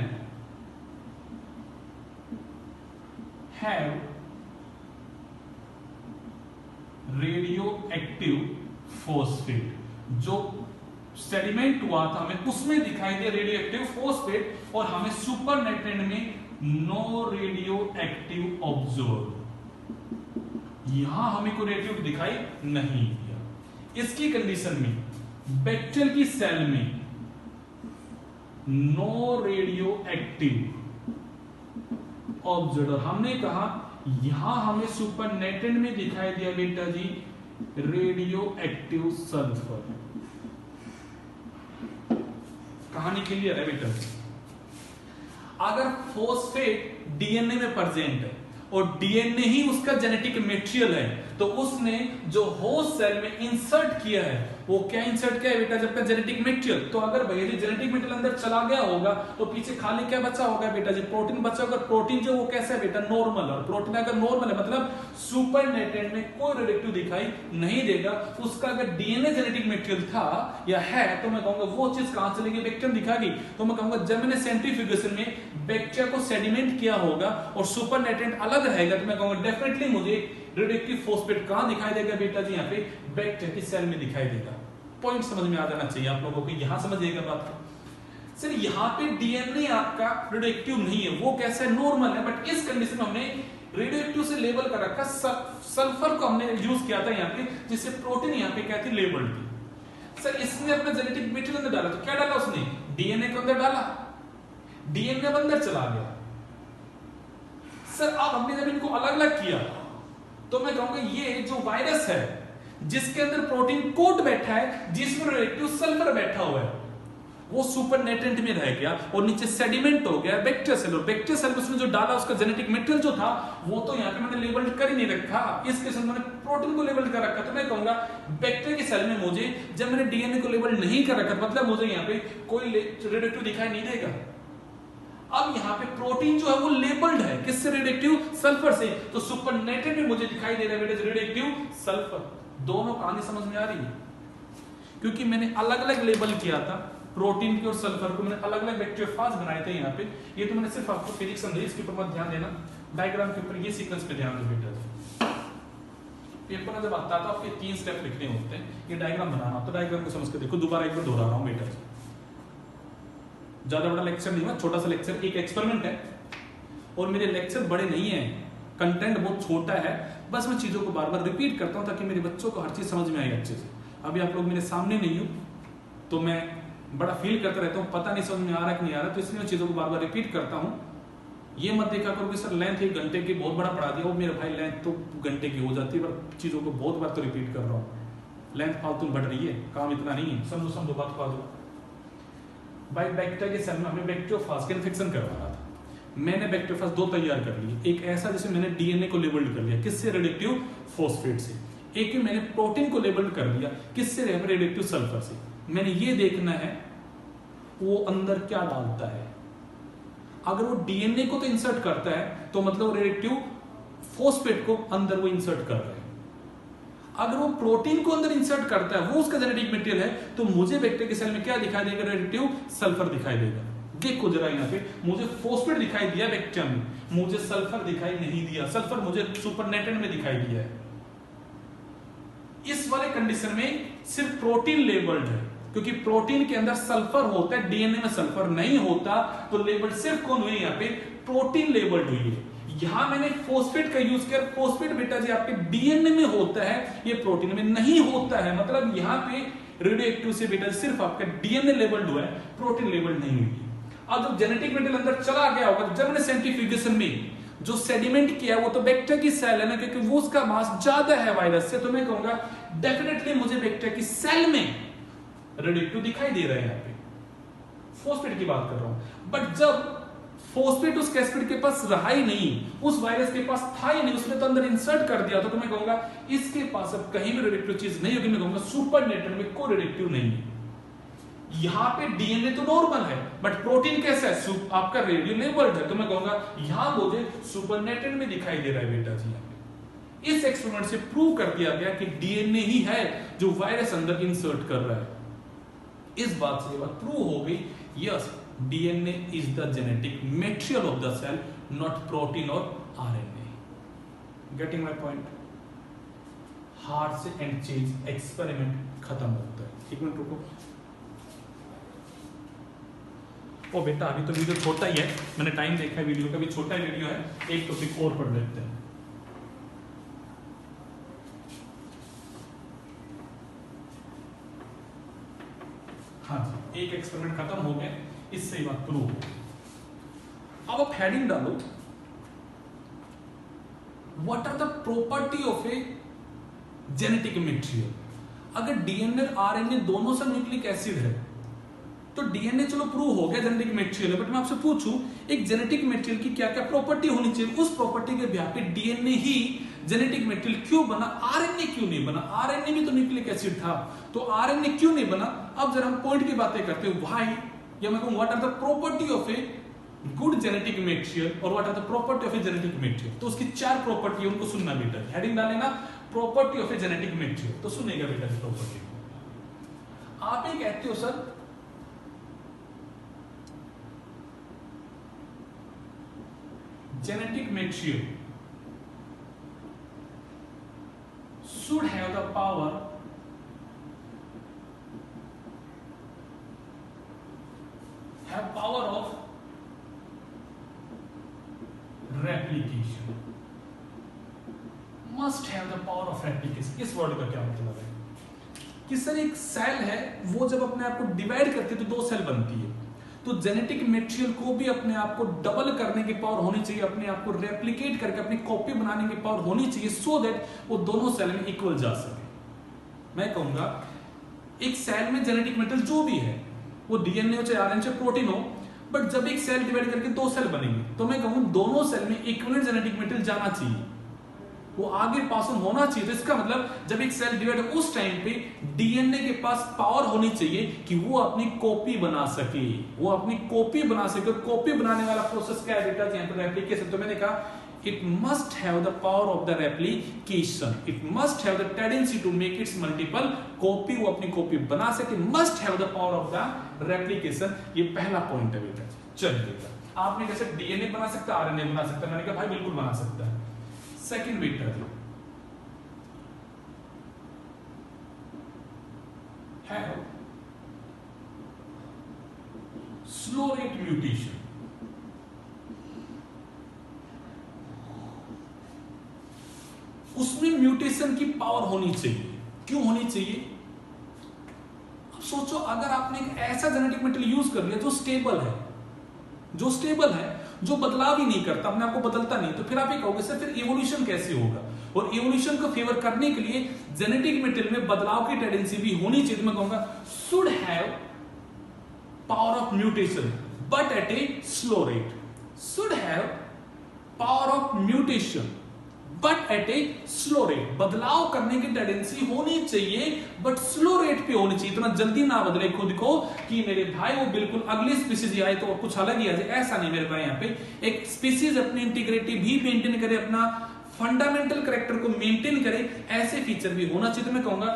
have radioactive phosphate. जो सेडिमेंट हुआ था हमें उसमें दिखाई दिया रेडियोएक्टिव फॉस्फेट, और हमें सुपरनेटेंट में नो रेडियोएक्टिव ऑब्जर्व। यहां हमें कोई रेडियोएक्टिव दिखाई नहीं दिया। इसकी कंडीशन में बैक्टीरियल की सेल में नो रेडियोएक्टिव ऑब्जर्व। हमने कहा यहां हमें सुपरनेटेंट में दिखाई दिया बेटा जी रेडियोएक्टिव सल्फर। कहानी क्लियर है बेटा? अगर फॉस्फेट डीएनए में प्रेजेंट है और डीएनए ही उसका जेनेटिक मटेरियल है, तो उसने जो होस्ट सेल में इंसर्ट किया है वो क्या इंसर्ट किया है बेटा? जब का जेनेटिक मटेरियल। तो अगर भैया जी जेनेटिक मटेरियल अंदर चला गया होगा तो पीछे खाली क्या बचा होगा बेटा जी? प्रोटीन बचा होगा। प्रोटीन जो वो कैसा है बेटा? नॉर्मल। और प्रोटीन अगर नॉर्मल है मतलब सुपरनेटेंट में कोई रेडियोएक्टिव दिखाई नहीं देगा। उसका अगर डीएनए जेनेटिक मटेरियल था या है तो मैं कहूंगा वो चीज कहां चलेगी? बैक्टीरिया दिखाएगी। तो मैं कहूंगा जब मैंने सेंट्रीफ्यूगेशन में बैक्टीरिया को सेडिमेंट किया होगा और सुपरनेटेंट अलग रहेगा, तो मैं कहूंगा डेफिनेटली मुझे रेडियोएक्टिव फॉस्फेट कहां दिखाई देगा बेटा जी? यहाँ पे बैक्टीरिया की सेल में दिखाई देगा। पॉइंट समझ में आ जाना चाहिए आप लोगों को। यहां समझिएगा बात को। सर यहाँ पे डीएनए आपका रेडियोएक्टिव नहीं है, वो कैसा है? नॉर्मल है। बट इस कंडीशन में हमने रेडियोएक्टिव से लेबल कर रखा, सल्फर को हमने यूज किया था यहाँ पे, जिससे प्रोटीन यहाँ पे क्या थी? लेबल्ड थी। सर इसने अपना जेनेटिक मटेरियल अंदर डाला, तो क्या डाला उसने? डीएनए को अंदर डाला, डीएनए अंदर चला गया। सर अब हमने जब इनको अलग अलग किया तो मैं कहूंगा ये जो वायरस है जिसके अंदर प्रोटीन कोट बैठा है, जिसमें रेडियोएक्टिव सल्फर बैठा हुआ है, वो सुपरनेटेंट में रह गया और नीचे सेडिमेंट हो गया बैक्टीरिया सेल। और बैक्टीरिया सेल में उसने जो डाला उसका जेनेटिक मटेरियल जो था वो तो यहाँ पे मैंने लेबल्ड कर ही नहीं रखा, इस केस में मैंने प्रोटीन को लेबल्ड कर रखा। तो मैं कहूंगा बैक्टीरिया की सेल में मुझे जब मैंने डीएनए को लेबल नहीं कर रखा मतलब मुझे यहाँ पे कोई रेडियोएक्टिव दिखाई नहीं देगा। अब यहाँ पे प्रोटीन जो है वो लेबल्ड है किससे? रेडियोएक्टिव सल्फर से। तो सुपरनेटेंट में मुझे दिखाई दे रहा है बेटा रेडियोएक्टिव सल्फर। दोनों कहानी समझ में आ रही है? क्योंकि मैंने अलग अलग लेबल किया था प्रोटीन के और सल्फर को, मैंने अलग अलग बैक्टीरियोफाज बनाए थे यहाँ पे। ये तो मैंने सिर्फ आपको फिजिक्स समझाई, इसके ऊपर मत ध्यान देना, डायग्राम के ऊपर ये सीक्वेंस पे ध्यान दो बेटा। पेपर में जब आता है तो आपके 3 स्टेप लिखने होते हैं, ये डायग्राम बनाना। तो डायग्राम को समझ के देखो, दोबारा एक बार दोहरा रहा हूँ बेटा, ज्यादा बड़ा लेक्चर नहीं हुआ, छोटा सा लेक्चर, एक एक्सपेरिमेंट है। और मेरे लेक्चर बड़े नहीं है, कंटेंट बहुत छोटा है, बस मैं चीजों को बार बार रिपीट करता हूं ताकि मेरे बच्चों को हर चीज समझ में आए अच्छे से। अभी आप लोग मेरे सामने नहीं हो तो मैं बड़ा फील करता रहता हूँ, पता नहीं समझ में आ रहा कि नहीं आ रहा, तो इसलिए मैं चीजों को बार बार रिपीट करता हूँ। ये मत देखा करो कि सर लेंथ 1 घंटे की बहुत बड़ा पढ़ा दिया, वो मेरे भाई लेंथ तो घंटे की हो जाती है, पर चीजों को बहुत बार तो रिपीट कर रहा हूँ। लेंथ फालतू बढ़ रही है, काम इतना नहीं है, समझो बात को। भाई बैक्टीरिया के सेल में हमें बैक्टीरियोफाज का इन्फेक्शन करवाना था। मैंने बैक्टीरियोफाज 2 तैयार कर लिए, एक ऐसा जिसे मैंने डीएनए को लेबल्ड कर लिया, किससे? रेडियोएक्टिव फॉस्फेट से। एक ही मैंने प्रोटीन को लेबल्ड कर लिया, किससे? रेडियोएक्टिव सल्फर से। मैंने ये देखना है वो अंदर क्या डालता है। अगर वो डीएनए को तो इंसर्ट करता है तो मतलब रेडियोएक्टिव फॉस्फेट को अंदर वो इंसर्ट कर रहे हैं। अगर वो प्रोटीन को अंदर इंसर्ट करता है, वो उसका जेनेटिक मटेरियल है, तो मुझे बैक्टीरिया के सेल में क्या दिखाई देगा? रेडियोएक्टिव सल्फर दिखाई देगा। देखो जरा यहाँ पे, मुझे फॉस्फेट दिखाई दिया बैक्टीरिया में, मुझे सल्फर दिखाई नहीं दिया। सल्फर मुझे सुपरनेटेंट में दिखाई दिया है। इस वाले कंडीशन में सिर्फ प्रोटीन लेबल्ड है, क्योंकि प्रोटीन के अंदर सल्फर होता है, डीएनए में सल्फर नहीं होता, तो लेबल सिर्फ कौन हुई? यहाँ पे प्रोटीन लेबल्ड हुई है। यहां मैंने फॉस्फेट का यूज किया। फॉस्फेट बेटा जी आपके डीएनए में होता है, ये प्रोटीन में नहीं होता है। मतलब यहां पे रेडियोएक्टिव से बेटा सिर्फ आपका डीएनए लेबल्ड हुआ है, प्रोटीन लेबल्ड नहीं हुई। अब जब जेनेटिक मटेरियल अंदर चला गया होगा, तो जब मैंने सेंट्रीफ्यूगेशन में जो सेडिमेंट किया वो तो बैक्टीरिया की सेल है ना, क्योंकि वो उसका मास ज्यादा है वायरस से, तो मैं कहूंगा डेफिनेटली मुझे बैक्टीरिया की सेल में रेडियोएक्टिव दिखाई दे रहा है। यहाँ पे फॉस्फेट की बात कर रहा हूं। बट जब फॉस्फेट उस कैस्पिड के पास रहा ही नहीं, उस वायरस के पास था ही नहीं, उसने तो अंदर इंसर्ट कर दिया, तो मैं कहूंगा इसके पास अब कहीं भी रेडियोएक्टिव चीज नहीं होगी। मैं कहूंगा सुपरनेटेंट में कोई रेडियोएक्टिव नहीं है। यहां पे डीएनए तो नॉर्मल है, बट प्रोटीन कैसा है? आपका रेडियो लेबल्ड है, तो मैं कहूंगा यहां मुझे सुपरनेटेंट में दिखाई दे रहा है बेटा जी। यहाँ पे इस एक्सपेरिमेंट से प्रूव कर दिया गया कि डीएनए ही है जो वायरस अंदर इंसर्ट कर रहा है। इस बात से ये बात प्रूव हो गई, yes DNA is the genetic material of the cell, not protein or RNA. Getting my point? Hard से एंड चेंज एक्सपेरिमेंट खत्म होता है। एक मिनट रुको। ओ बेटा अभी तो वीडियो छोटा ही है, मैंने टाइम देखा है वीडियो का, भी छोटा ही वीडियो है। एक टॉपिक और पढ़ लेते हैं। हाँ जी, एक एक्सपेरिमेंट खत्म हो गया, इससे ही बात प्रूव हो। अब आप हेडिंग डालो, what are the property of a genetic material. अगर डीएनए आरएनए दोनों से न्यूक्लिक एसिड है, तो डीएनए चलो प्रूव हो गया जेनेटिक मटेरियल है, बट मैं आपसे पूछूं एक जेनेटिक मटेरियल की क्या क्या प्रॉपर्टी होनी चाहिए? उस प्रॉपर्टी के बिहाफ पे डीएनए ही जेनेटिक मटेरियल क्यों बना, आरएनए क्यों नहीं बना? आरएनए भी तो न्यूक्लिक एसिड था, तो आरएनए क्यों नहीं बना? अब जरा हम पॉइंट की बातें करते हैं, व्हाई, या मैं कहूं what are the property of a good genetic material और what are the property of a genetic material. तो उसकी 4 प्रॉपर्टी है, उनको सुनना बेटा। हेडिंग डालेना property of a genetic material, तो सुनेगा बेटा इस प्रॉपर्टी। आप ये कहते हो sir genetic material should have the power of replication, must have the power of replication। इस वर्ड का क्या मतलब है कि सर एक सेल है, वो जब अपने आप को डिवाइड करती है तो 2 सेल बनती है, तो जेनेटिक मटेरियल को भी अपने आप को डबल करने की पावर होनी चाहिए, अपने आप को रेप्लिकेट करके अपनी कॉपी बनाने की पावर होनी चाहिए, सो दैट वो दोनों सेल में इक्वल जा सके। मैं कहूंगा एक सेल में जेनेटिक मटेरियल जो भी है, वो डीएनए हो चाहे आरएनए चाहे प्रोटीन हो, बट जब एक सेल डिवाइड करके 2 सेल बनेंगे, तो मैं कहूं दोनों सेल में इक्विवेलेंट जेनेटिक मटेरियल जाना चाहिए, वो आगे पास ऑन होना चाहिए। तो इसका मतलब जब एक सेल डिवाइड हो उस टाइम पे डीएनए के पास पावर होनी चाहिए कि वो अपनी कॉपी बना सके, वो अपनी कॉपी बना सके। कॉपी बनाने वाला प्रोसेस क्या है बेटा? यहाँ पे रेप्लिकेशन। तो मैंने कहा it must have the power of the replication, it must have the tendency to make its multiple copy, वो अपनी कॉपी बना सके, must have the power of the replication। ये पहला पॉइंट है बेटा। चलिए बेटा आपने कैसे डीएनए बना सकता है, आरएनए बना सकता है? मैंने कहा भाई बिल्कुल बना सकता है। सेकंड बेटा have slow rate mutation। उसमें म्यूटेशन की पावर होनी चाहिए। क्यों होनी चाहिए? अब सोचो अगर आपने एक ऐसा जेनेटिक मटेरियल यूज कर लिया जो स्टेबल है, जो बदलाव ही नहीं करता, अपने आप को बदलता नहीं, तो फिर आप ये कहोगे सर फिर इवोल्यूशन कैसे होगा? और इवोल्यूशन को फेवर करने के लिए जेनेटिक मटेरियल में बदलाव की टेंडेंसी भी होनी चाहिए। तो मैं कहूंगा should have power of mutation but at a slow rate, should have power of mutation but at a slow rate. बदलाव करने की टेंडेंसी होनी चाहिए बट स्लो रेट पे होनी चाहिए। इतना जल्दी ना बदले खुद को कि मेरे भाई वो बिल्कुल अगली स्पीसीज आए तो कुछ अलग ही आ जाए, ऐसा नहीं मेरे भाई। यहाँ पे एक स्पीसीज अपनी इंटीग्रिटी भी मेंटेन करे, अपना फंडामेंटल कैरेक्टर को मेंटेन करे, ऐसे फीचर भी होना चाहिए। तो मैं कहूंगा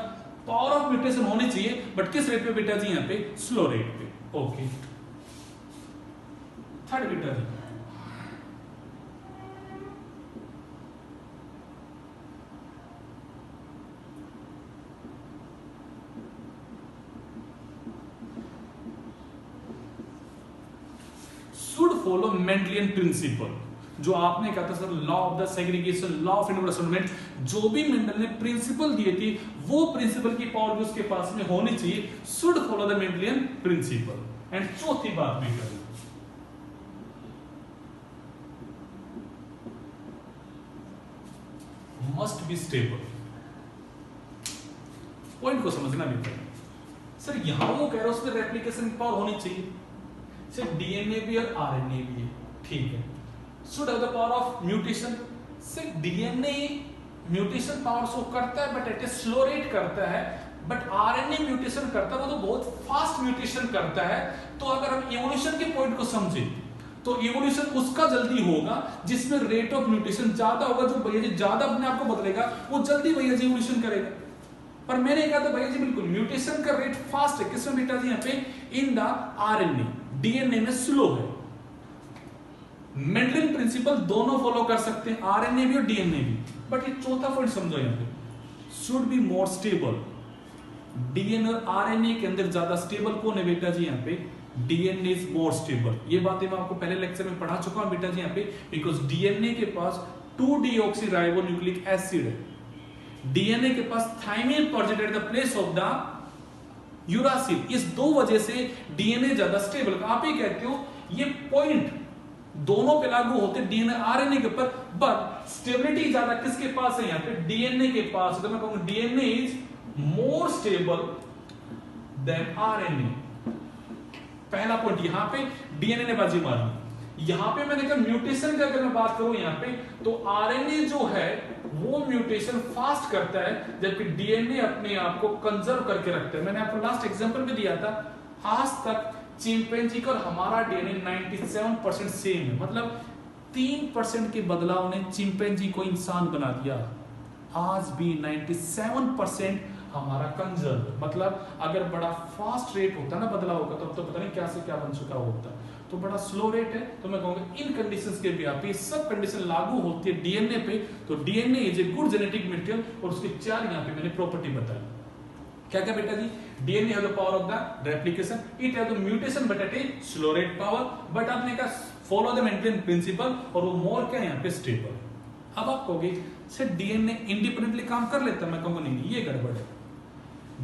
पावर ऑफ म्यूटेशन होनी चाहिए बट किस रेट पे बेटा जी? यहाँ पे स्लो रेट पे। ओके, थर्ड बेटा जी, शुड फॉलो मेंडलियन प्रिंसिपल। जो आपने कहा था sir law of the segregation, law of inversement, जो भी मेंडल ने प्रिंसिपल दिए थे वो प्रिंसिपल की पावर भी उसके पास में होनी चाहिए। Should follow the Mendelian principle. And चौथी बात भी करें, मस्ट बी स्टेबल। पॉइंट को समझना भी पड़ेगा सर। यहां वो कह रहे हैं उसमें रेप्लिकेशन की पावर होनी चाहिए, सिर्फ डीएनए भी और आरएनए भी है, ठीक है। Should have the power of mutation. सिर्फ डीएनए म्यूटेशन पावर शो करता है but at a slow rate करता है, बट आरएनए म्यूटेशन करता है वो तो बहुत फास्ट म्यूटेशन करता है। तो अगर हम इवोल्यूशन के पॉइंट को समझे तो इवोल्यूशन उसका जल्दी होगा जिसमें रेट ऑफ म्यूटेशन ज्यादा होगा। जो भैया जी ज्यादा अपने आप को बदलेगा वो जल्दी भैया जी इवोल्यूशन करेगा। पर मैंने कहा था भैया जी बिल्कुल म्यूटेशन का रेट फास्ट है, किसमें बेटा जी? यहाँ पे इन द आरएनए, डीएनए में स्लो है। मेंडलियन प्रिंसिपल दोनों फॉलो कर सकते हैं, आरएनए भी और डीएनए भी। बट ये चौथा पॉइंट समझो, यहाँ पे should be more stable. DNA और आरएनए के अंदर ज्यादा स्टेबल कौन है बेटा जी? यहाँ पे डीएनए इज मोर स्टेबल। ये बातें मैं आपको पहले लेक्चर में पढ़ा चुका हूं बेटा जी यहाँ पे। बिकॉज डीएनए के पास 2-deoxyribonucleic एसिड है, डीएनए के पास thymine project at the place of the uracil. इस दो वजह से डीएनए ज्यादा स्टेबल। आप ही कहते हो ये पॉइंट दोनों पे लागू होते डीएनए आरएनए के ऊपर, बट स्टेबिलिटी ज्यादा किसके पास है? यहाँ पे डीएनए के पास। तो मैं कहूंगा DNA is more stable then RNA. पहला पॉइंट यहां पे डीएनए ने बाजी मारी। यहां पे मैंने कहा म्यूटेशन की अगर मैं बात करूं यहां पे, तो आरएनए जो है वो म्यूटेशन फास्ट करता है जबकि डीएनए अपने आप को कंजर्व करके रखता है। मैंने आपको लास्ट एग्जांपल भी दिया था, आज तक चिंपैंजी का और हमारा डीएनए 97% सेम है। मतलब 3% के बदलाव ने चिंपैंजी को इंसान बना दिया। आज भी 97% हमारा कंजर्व। मतलब अगर बड़ा फास्ट रेट होता ना बदलाव का, तो पता नहीं क्या से क्या बन चुका होता। तो बड़ा स्लो रेट है। तो मैं कहूंगा इन कंडीशंस के भी आप ये सब कंडीशन लागू होती है डीएनए पे। तो DNA is a good genetic material और उसके 4 यहाँ पे मैंने प्रॉपर्टी बताई। क्या क्या बेटा जी? DNA have the power of the replication, it have the mutation but at a slow rate power, but आपने कहा फॉलो द मेंटेन प्रिंसिपल, और वो मोर क्या है यहाँ पे स्टेबल। अब आप कहोगे सर डीएनए इंडिपेंडेंटली काम कर लेता है। मैं कहूंगा नहीं, ये गड़बड़ है।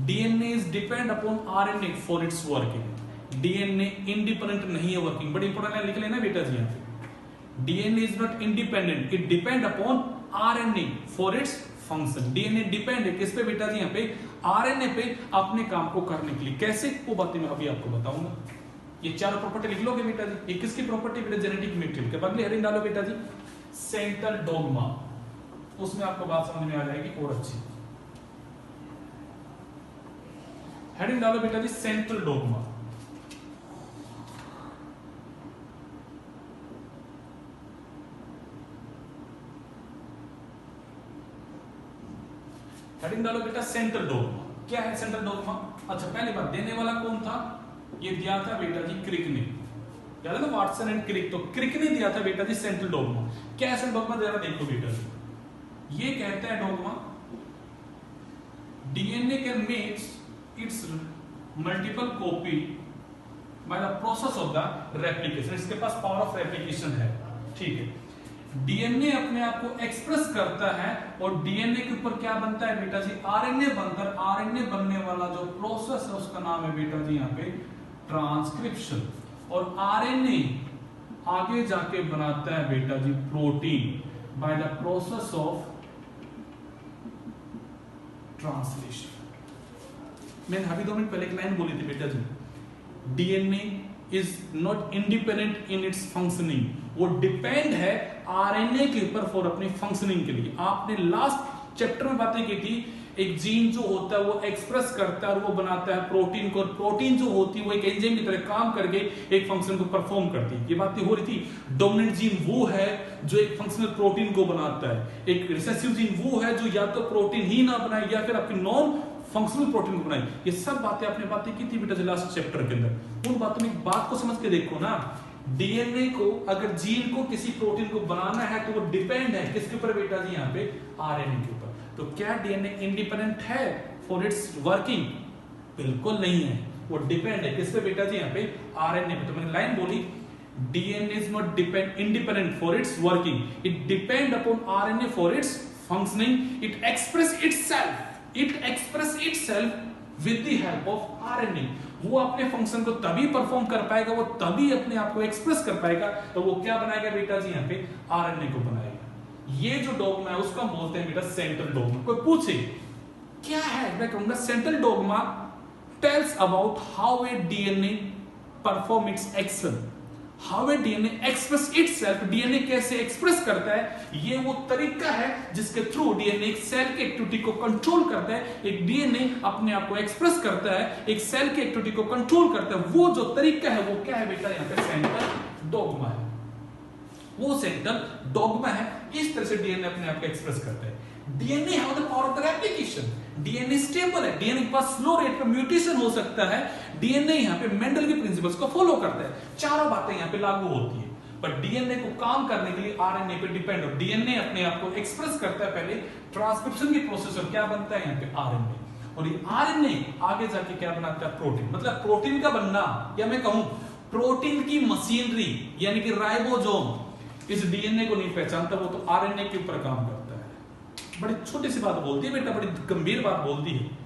DNA is depend upon RNA for its working. DNA independent नहीं है वर्किंग। बड़ी इंपॉर्टेंट है, लिख लेना बेटा जी यहाँ पे। DNA is not independent, it depend upon RNA for its function. DNA depend है किस पे बेटा जी? यहाँ पे आरएनए पे अपने काम को करने के लिए। कैसे? वो बातें मैं अभी आपको बताऊंगा। ये 4 प्रॉपर्टी लिख लोगे बेटा जी। ये किसकी प्रॉपर्टी? बेटा जेनेटिक मटेरियल के। अगली हेडिंग डालो बेटा जी, सेंट्रल डोग्मा। उसमें आपको बात समझ में आ जाएगी और अच्छी। हेडिंग डालो बेटा जी, सेंट्रल डोग्मा। हेडिंग डालो बेटा, सेंट्रल डोग्मा। क्या है सेंट्रल डोग्मा? अच्छा, पहली बात, देने वाला कौन था? ये दिया था बेटा जी क्रिक ने। याद है ना, वाटसन एंड क्रिक। तो क्रिक ने दिया था बेटा जी सेंट्रल डोग्मा। क्या है सेंट्रल डोग्मा? जरा देखो बेटा जी। ये कहता है dogma, DNA can makes it's multiple copy bye the process of the replication. इसके पास पावर ऑफ रेप्लिकेशन है, ठीक है। डीएनए अपने आप को एक्सप्रेस करता है और डीएनए के ऊपर क्या बनता है बेटा जी? आरएनए बनता है। आरएनए बनने वाला जो प्रोसेस है उसका नाम है बेटा जी यहाँ पे ट्रांसक्रिप्शन। और आरएनए आगे जाके बनाता है बेटा जी protein by the process of translation. मैंने अभी 2 मिनट पहले एक लाइन बोली थी बेटा जी, DNA is not independent in its functioning, वो डिपेंड है आरएनए के ऊपर फॉर अपनी फंक्शनिंग के लिए। आपने लास्ट चैप्टर में बातें की थी, एक जीन जो होता है वो एक्सप्रेस करता है और वो बनाता है प्रोटीन को, और प्रोटीन जो होती है वो एक एंजाइम की तरह काम करके एक फंक्शन को परफॉर्म करती है। ये बातें हो रही थी। डोमिनेंट जीन वो है जो एक फंक्शनल प्रोटीन को बनाता है, एक रिसेसिव जीन वो है जो या तो प्रोटीन ही ना बनाए या फिर आपकी नॉन फंक्शनल प्रोटीन को बनाए। ये सब बातें बातें की थी बेटा लास्ट चैप्टर के अंदर। उन बातों में एक बात को समझ के देखो ना, डीएनए को अगर जीन को किसी प्रोटीन को बनाना है तो वो डिपेंड है किसके ऊपर बेटा जी, यहाँ पे आरएनए के ऊपर। तो क्या डीएनए इंडिपेंडेंट है फॉर इट्स वर्किंग? बिल्कुल नहीं है, वो डिपेंड है किस पे बेटा जी, यहाँ पे आरएनए पे। तो मैंने लाइन बोली, DNA is not independent for its working, it depend upon RNA for its functioning, it express itself with the help of RNA. वो अपने फंक्शन को तभी परफॉर्म कर पाएगा, वो तभी अपने आप को एक्सप्रेस कर पाएगा, तो वो क्या बनाएगा बेटा जी, यहाँ पे आरएनए को बनाएगा। ये जो डोग्मा है उसका बोलते हैं बेटा सेंट्रल डोग्मा। कोई पूछे क्या है, मैं कहूंगा central dogma tells about how a DNA perform it's action, how a DNA express itself. DNA कैसे एक्सप्रेस करता है, ये वो तरीका है जिसके थ्रू डीएनए एक सेल की एक्टिविटी को कंट्रोल करता है। एक डीएनए अपने आप को एक्सप्रेस करता है, एक सेल की एक्टिविटी को कंट्रोल करता है। वो जो तरीका है वो क्या है बेटा, यहाँ पे सेंट्रल डोग्मा है, वो सेंट्रल डोग्मा है। इस तरह से डीएनए अपने आप को एक्सप्रेस करता है। DNA have the power of the replication, DNA stable है, डीएनए के पास स्लो रेट पे म्यूटेशन हो सकता है। डीएनए यहाँ पे मेंडल के प्रिंसिपल्स को फॉलो करता है। चारों बातें यहाँ पे लागू होती है, पर डीएनए को काम करने के लिए आरएनए पे डिपेंड हो। डीएनए अपने आप को एक्सप्रेस करता है पहले ट्रांसक्रिप्शन की प्रोसेस, और क्या बनता है यहाँ पे आरएनए, और ये आरएनए आगे जाके क्या बनाता है, प्रोटीन। मतलब प्रोटीन का बनना, या मैं कहूं प्रोटीन की मशीनरी यानी कि राइबोसोम इस डीएनए को नहीं पहचानता, वो तो आरएनए के ऊपर काम करता है। बड़ी छोटी सी बात बोलती है बेटा, बड़ी गंभीर बात बोलती है।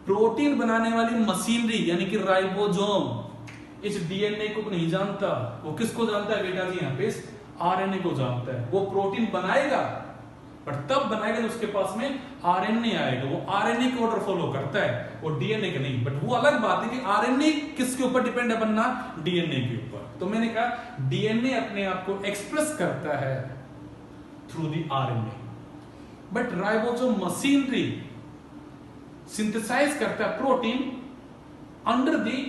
प्रोटीन बनाने वाली मशीनरी यानी कि राइबोसोम इस डीएनए को नहीं जानता, वो किसको जानता है बेटा जी, यहाँ पे आरएनए को जानता है। वो प्रोटीन बनाएगा, पर तब बनाएगा जब उसके पास में आरएनए आएगा। वो आरएनए के ऑर्डर फॉलो करता है, वो डीएनए के नहीं। बट वो अलग बात है कि आरएनए किसके ऊपर डिपेंड है बनना, डीएनए के ऊपर। तो मैंने कहा डीएनए अपने आप को एक्सप्रेस करता है through the RNA, but ribosome machinery synthesize करता है प्रोटीन अंडर दी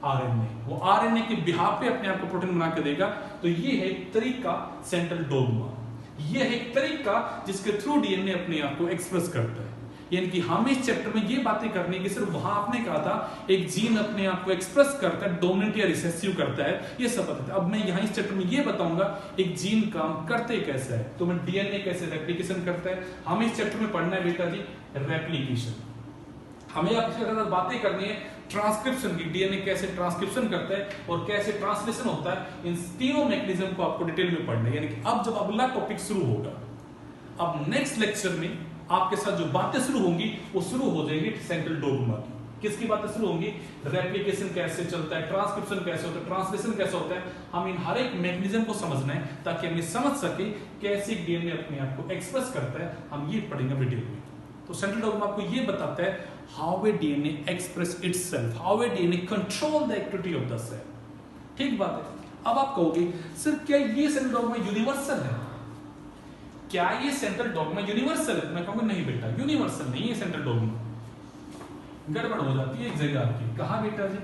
आरएनए। वो आरएनए के बिहाफ पे अपने आप को प्रोटीन बना के देगा। तो ये है एक तरीका सेंट्रल डोग्मा, ये है एक तरीका जिसके थ्रू डीएनए अपने आप को एक्सप्रेस करता है। यानी कि हमें इस चैप्टर में ये बातें करनी है कि सिर्फ वहां आपने कहा था एक जीन अपने आप को एक्सप्रेस करता है, डोमिनेंट या रिसेसिव करता है, ये सब पता था। अब मैं यहाँ इस चैप्टर में ये बताऊंगा एक जीन काम करते कैसे है, तो मैं डीएनए कैसे रेप्लिकेशन करता है। हमें इस चैप्टर में पढ़ना है बेटा जी रेप्लिकेशन। हमें आपके साथ बातें करनी है ट्रांसक्रिप्शन की, डीएनए कैसे ट्रांसक्रिप्शन करता है और कैसे ट्रांसलेशन होता है। इन तीनों मैकेनिज्म को आपको डिटेल में पढ़ना है। यानी कि अब जब अगला टॉपिक शुरू होगा, अब नेक्स्ट लेक्चर में आपके साथ जो बातें शुरू होंगी वो शुरू हो जाएंगी सेंट्रल डोग्मा की। किसकी बातें शुरू होंगी, रेप्लिकेशन कैसे चलता है, ट्रांसक्रिप्शन कैसे होता है, ट्रांसलेशन कैसे होता है। हम इन हर एक मैकेनिज्म को समझना है ताकि हम ये समझ सके कैसे डीएनए अपने आप को एक्सप्रेस करता है। हम ये पढ़ेंगे डिटेल में। तो सेंट्रल डोग्मा आपको ये बताता है how a DNA express itself, how a DNA control the activity of the cell. ठीक बात है। अब आप कहोगे सर क्या ये सेंट्रल डोग्मा यूनिवर्सल है, क्या ये सेंट्रल डोग्मा यूनिवर्सल है? मैं कहूंगा नहीं बेटा, यूनिवर्सल नहीं है सेंट्रल डोग्मा। गड़बड़ हो जाती है एक जगह आपकी। कहां बेटा जी,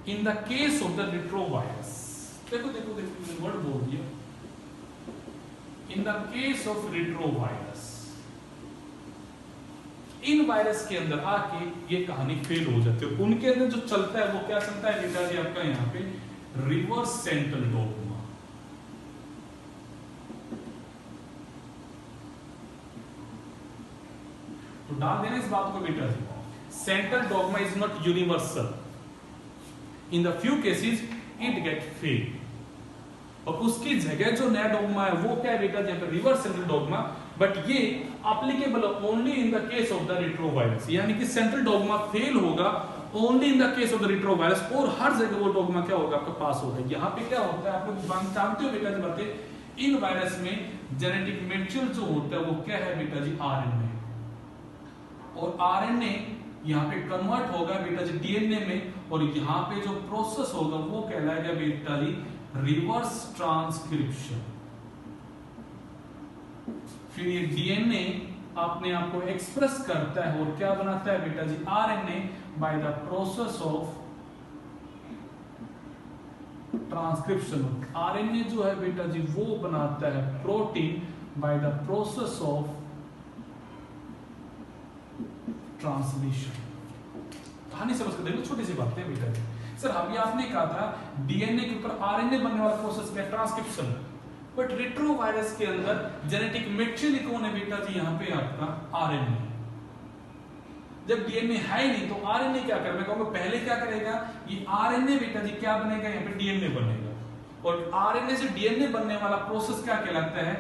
in the case of the retrovirus. देखो देखो देखो वर्ड बोल दिया, in the case of retrovirus. इन वायरस के अंदर आके ये कहानी फेल हो जाती है। उनके अंदर जो चलता है वो क्या चलता है बेटा जी आपका यहाँ पे रिवर्स सेंट्रल डोग्मा। तो डाल देना इस बात को बेटा जी, central dogma is not universal, in the few cases it get fail. और उसकी जगह जो नया डोग्मा है वो क्या है बेटा जी, रिवर्स सेंट्रल डोग्मा। बट ये applicable only in the case of the retrovirus. यानी कि सेंट्रल डोग्मा फेल होगा only in the case of the retrovirus, और हर जगह वो डोग्मा क्या होगा आपके पास होगा। यहाँ पे क्या होता है आप लोग जानते हो बेटा जी बातें, इन वायरस में जेनेटिक मटेरियल जो होता है वो क्या है बेटा जी आरएनए, और आरएनए यहाँ पे कन्वर्ट होगा बेटा जी डीएनए में, और यहाँ पे जो प्रोसेस होगा वो कहलाएगा बेटा जी रिवर्स ट्रांसक्रिप्शन। फिर ये डीएनए अपने आप को एक्सप्रेस करता है और क्या बनाता है बेटा जी RNA by the process of transcription. RNA जो है बेटा जी वो बनाता है protein by the process of translation. कहानी समझ कर देखो, छोटी सी बात है बेटा जी। सर अभी आपने कहा था डीएनए के ऊपर आरएनए बनने वाला प्रोसेस में ट्रांसक्रिप्शन, बट रेट्रोवायरस के अंदर जेनेटिक मटेरियल कौन है बेटा जी यहाँ पे आपका आरएनए। जब डीएनए है ही नहीं तो आरएनए क्या करेगा, मैं कहूंगा पहले क्या करेगा, ये आरएनए बेटा जी क्या बनेगा, यहाँ पे डीएनए बनेगा, और आरएनए से डीएनए बनने वाला प्रोसेस क्या कहलाता है,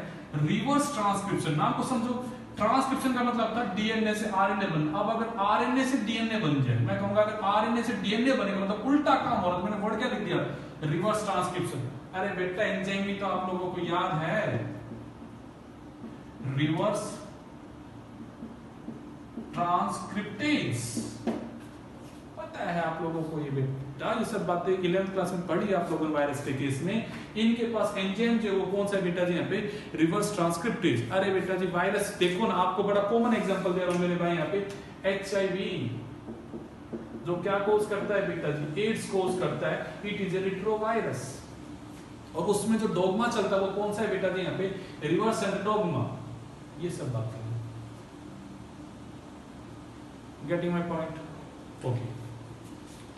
रिवर्स ट्रांसक्रिप्शन। नाम को समझो, ट्रांसक्रिप्शन का मतलब था डीएनए से आरएनए बनना। अब अगर आरएनए से डीएनए बन जाए, मैं कहूंगा अगर आरएनए से डीएनए बनेगा मतलब उल्टा काम हो रहा है। मैंने वर्ड क्या लिख दिया, रिवर्स ट्रांसक्रिप्शन। अरे बेटा एंजाइम भी तो आप लोगों को याद है, रिवर्स ट्रांसक्रिप्टेज, पता है आप लोगों को ये बेटा, ये सब बातें 11th क्लास में पढ़ी आप लोगों ने वायरस के केस में। इनके पास एंजाइम जो वो कौन सा बेटा जी यहाँ पे रिवर्स ट्रांसक्रिप्टेज। अरे बेटा जी वायरस देखो ना, आपको बड़ा कॉमन एग्जांपल दे रहा हूं मेरे भाई यहाँ पे, एचआईवी जो क्या कोज करता है बेटा जी, एड्स कोज करता है, इट इज ए रेट्रोवायरस। और उसमें जो डोग्मा चलता है वो कौन सा है बेटा जी यहाँ पे, रिवर्स एंटीडोग्मा। ये सब बात करें, गेटिंग माय पॉइंट? ओके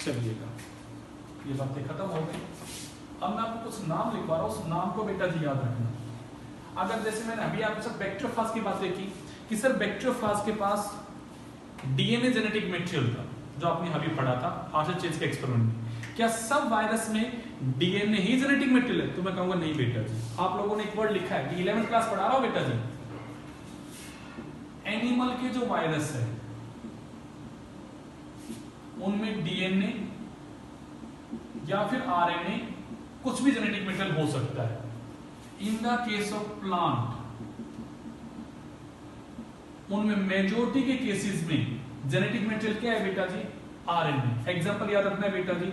चलिएगा, ये बातें खत्म हो गई। अब मैं आपको कुछ नाम लिखवा रहा हूं, उस नाम को बेटा जी याद रखना। अगर जैसे मैंने अभी आपसे बैक्टीरियोफाज की बातें की कि सर बैक्टीरियोफाज के पास डीएनए जेनेटिक मटेरियल था जो आपने अभी पढ़ा था आर्चर-चेज के एक्सपेरिमेंट में। क्या सब वायरस में डीएनए ही जेनेटिक मटेरियल है? तो मैं कहूंगा नहीं बेटा जी। आप लोगों ने एक वर्ड लिखा है कि 11th क्लास पढ़ा रहा हूं बेटा जी, एनिमल के जो वायरस है उनमें डीएनए या फिर आरएनए कुछ भी जेनेटिक मटेरियल हो सकता है। इन द केस ऑफ प्लांट उनमें मेजॉरिटी के केसेस में जेनेटिक मटेरियल क्या है बेटा जी, आरएनए। एग्जांपल याद रखना है बेटा जी,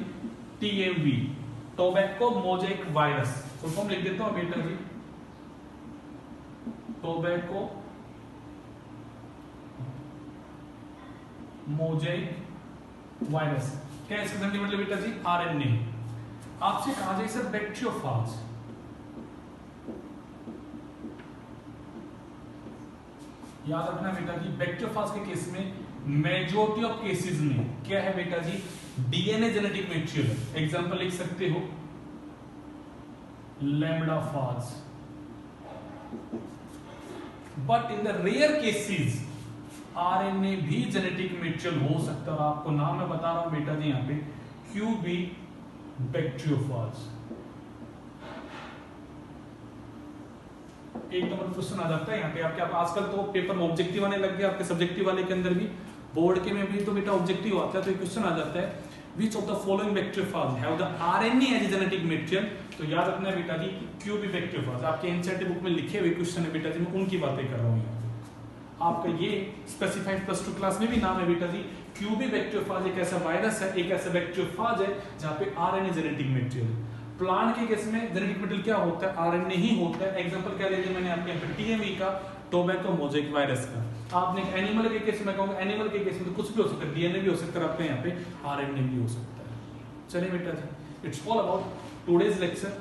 TMV tobacco mosaic virus, full form लिख देता हूं बेटा जी, टोबैको मोजेक वायरस। क्या इसका जेनेटिक मटेरियल बेटा जी, आरएनए। आपसे कहा जाए सर बैक्टीरियोफाज, याद रखना बेटा जी बैक्टीरियोफाज के केस में मेजॉरिटी ऑफ केसेस में क्या है बेटा जी, डीएनए जेनेटिक मटेरियल। एग्जांपल लिख सकते हो lambda phage. But in the rare cases RNA भी जेनेटिक मटेरियल हो सकता है, और आपको नाम मैं बता रहा हूं बेटा जी यहाँ पे, क्यूबी बैक्टीरियोफाज। एक नंबर क्वेश्चन आ जाता है यहाँ पे आपके। आप आजकल तो पेपर में ऑब्जेक्टिव आने लग गए, आपके सब्जेक्टिव वाले के अंदर भी, बोर्ड के में भी तो बेटा ऑब्जेक्टिव आता है। तो एक क्वेश्चन आ जाता है, which of the following bacteriophage have the RNA as genetic material. तो याद रखना है बेटा जी क्यूबी बैक्टीरियोफाज। आपके एनसीईआरटी बुक में लिखे हुए क्वेश्चन है बेटा जी, मैं उनकी बातें कर रहा हूँ यहाँ पे। आपका ये स्पेसिफाइड +2 क्लास में भी नाम है बेटा जी, क्यूबी बैक्टीरियोफाज एक ऐसा वायरस है, एक ऐसा बैक्टीरियोफाज है जहाँ पे आरएनए जेनेटिक मटेरियल। प्लांट के केस में जेनेटिक मटेरियल क्या होता है, आरएनए ही होता है। एग्जांपल क्या दे दिया मैंने आपके यहाँ पे, टीएमई का, टोबैको मोजेक वायरस का। आपने एनिमल के केस में कहूंगा, एनिमल के केस में तो कुछ भी हो सकता है, डीएनए भी हो सकता है, आपके यहाँ पे आरएनए भी हो सकता है। चलिए बेटा जी, it's all about today's lecture.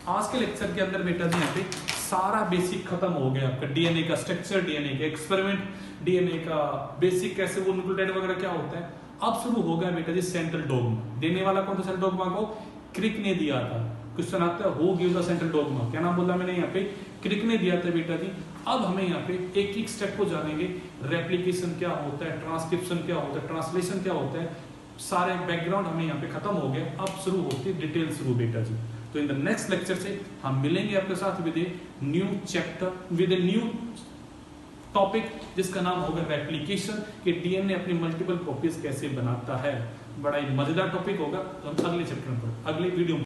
आज के लेक्चर के अंदर बेटा जी यहाँ पे सारा बेसिक खत्म हो गया आपका, डीएनए का स्ट्रक्चर, डीएनए के एक्सपेरिमेंट, डीएनए का बेसिक कैसे वो न्यूक्लियोटाइड वगैरह क्या होता है। अब शुरू हो गया बेटा जी सेंट्रल डोग्मा। देने वाला कौन था सेंट्रल डोग्मा को, क्रिक ने दिया था। क्वेश्चन आता है who give the central dogma, क्या नाम बोला मैंने यहाँ पे, क्रिक ने दिया था बेटा जी। अब हमें यहाँ पे एक एक स्टेप को जानेंगे, रेप्लिकेशन क्या होता है, ट्रांसक्रिप्शन क्या होता है, ट्रांसलेशन क्या होता है, सारे बैकग्राउंड हमें यहाँ पे खत्म हो गया। अब शुरू होती है डिटेल शुरू बेटा जी। तो इन द नेक्स्ट लेक्चर से हम मिलेंगे आपके साथ with a new chapter, with a new topic जिसका नाम होगा रेप्लिकेशन, कि डीएनए अपनी मल्टीपल कॉपीज कैसे बनाता है। बड़ा ही मजेदार टॉपिक होगा, तो हम अगले चैप्टर में अगले वीडियो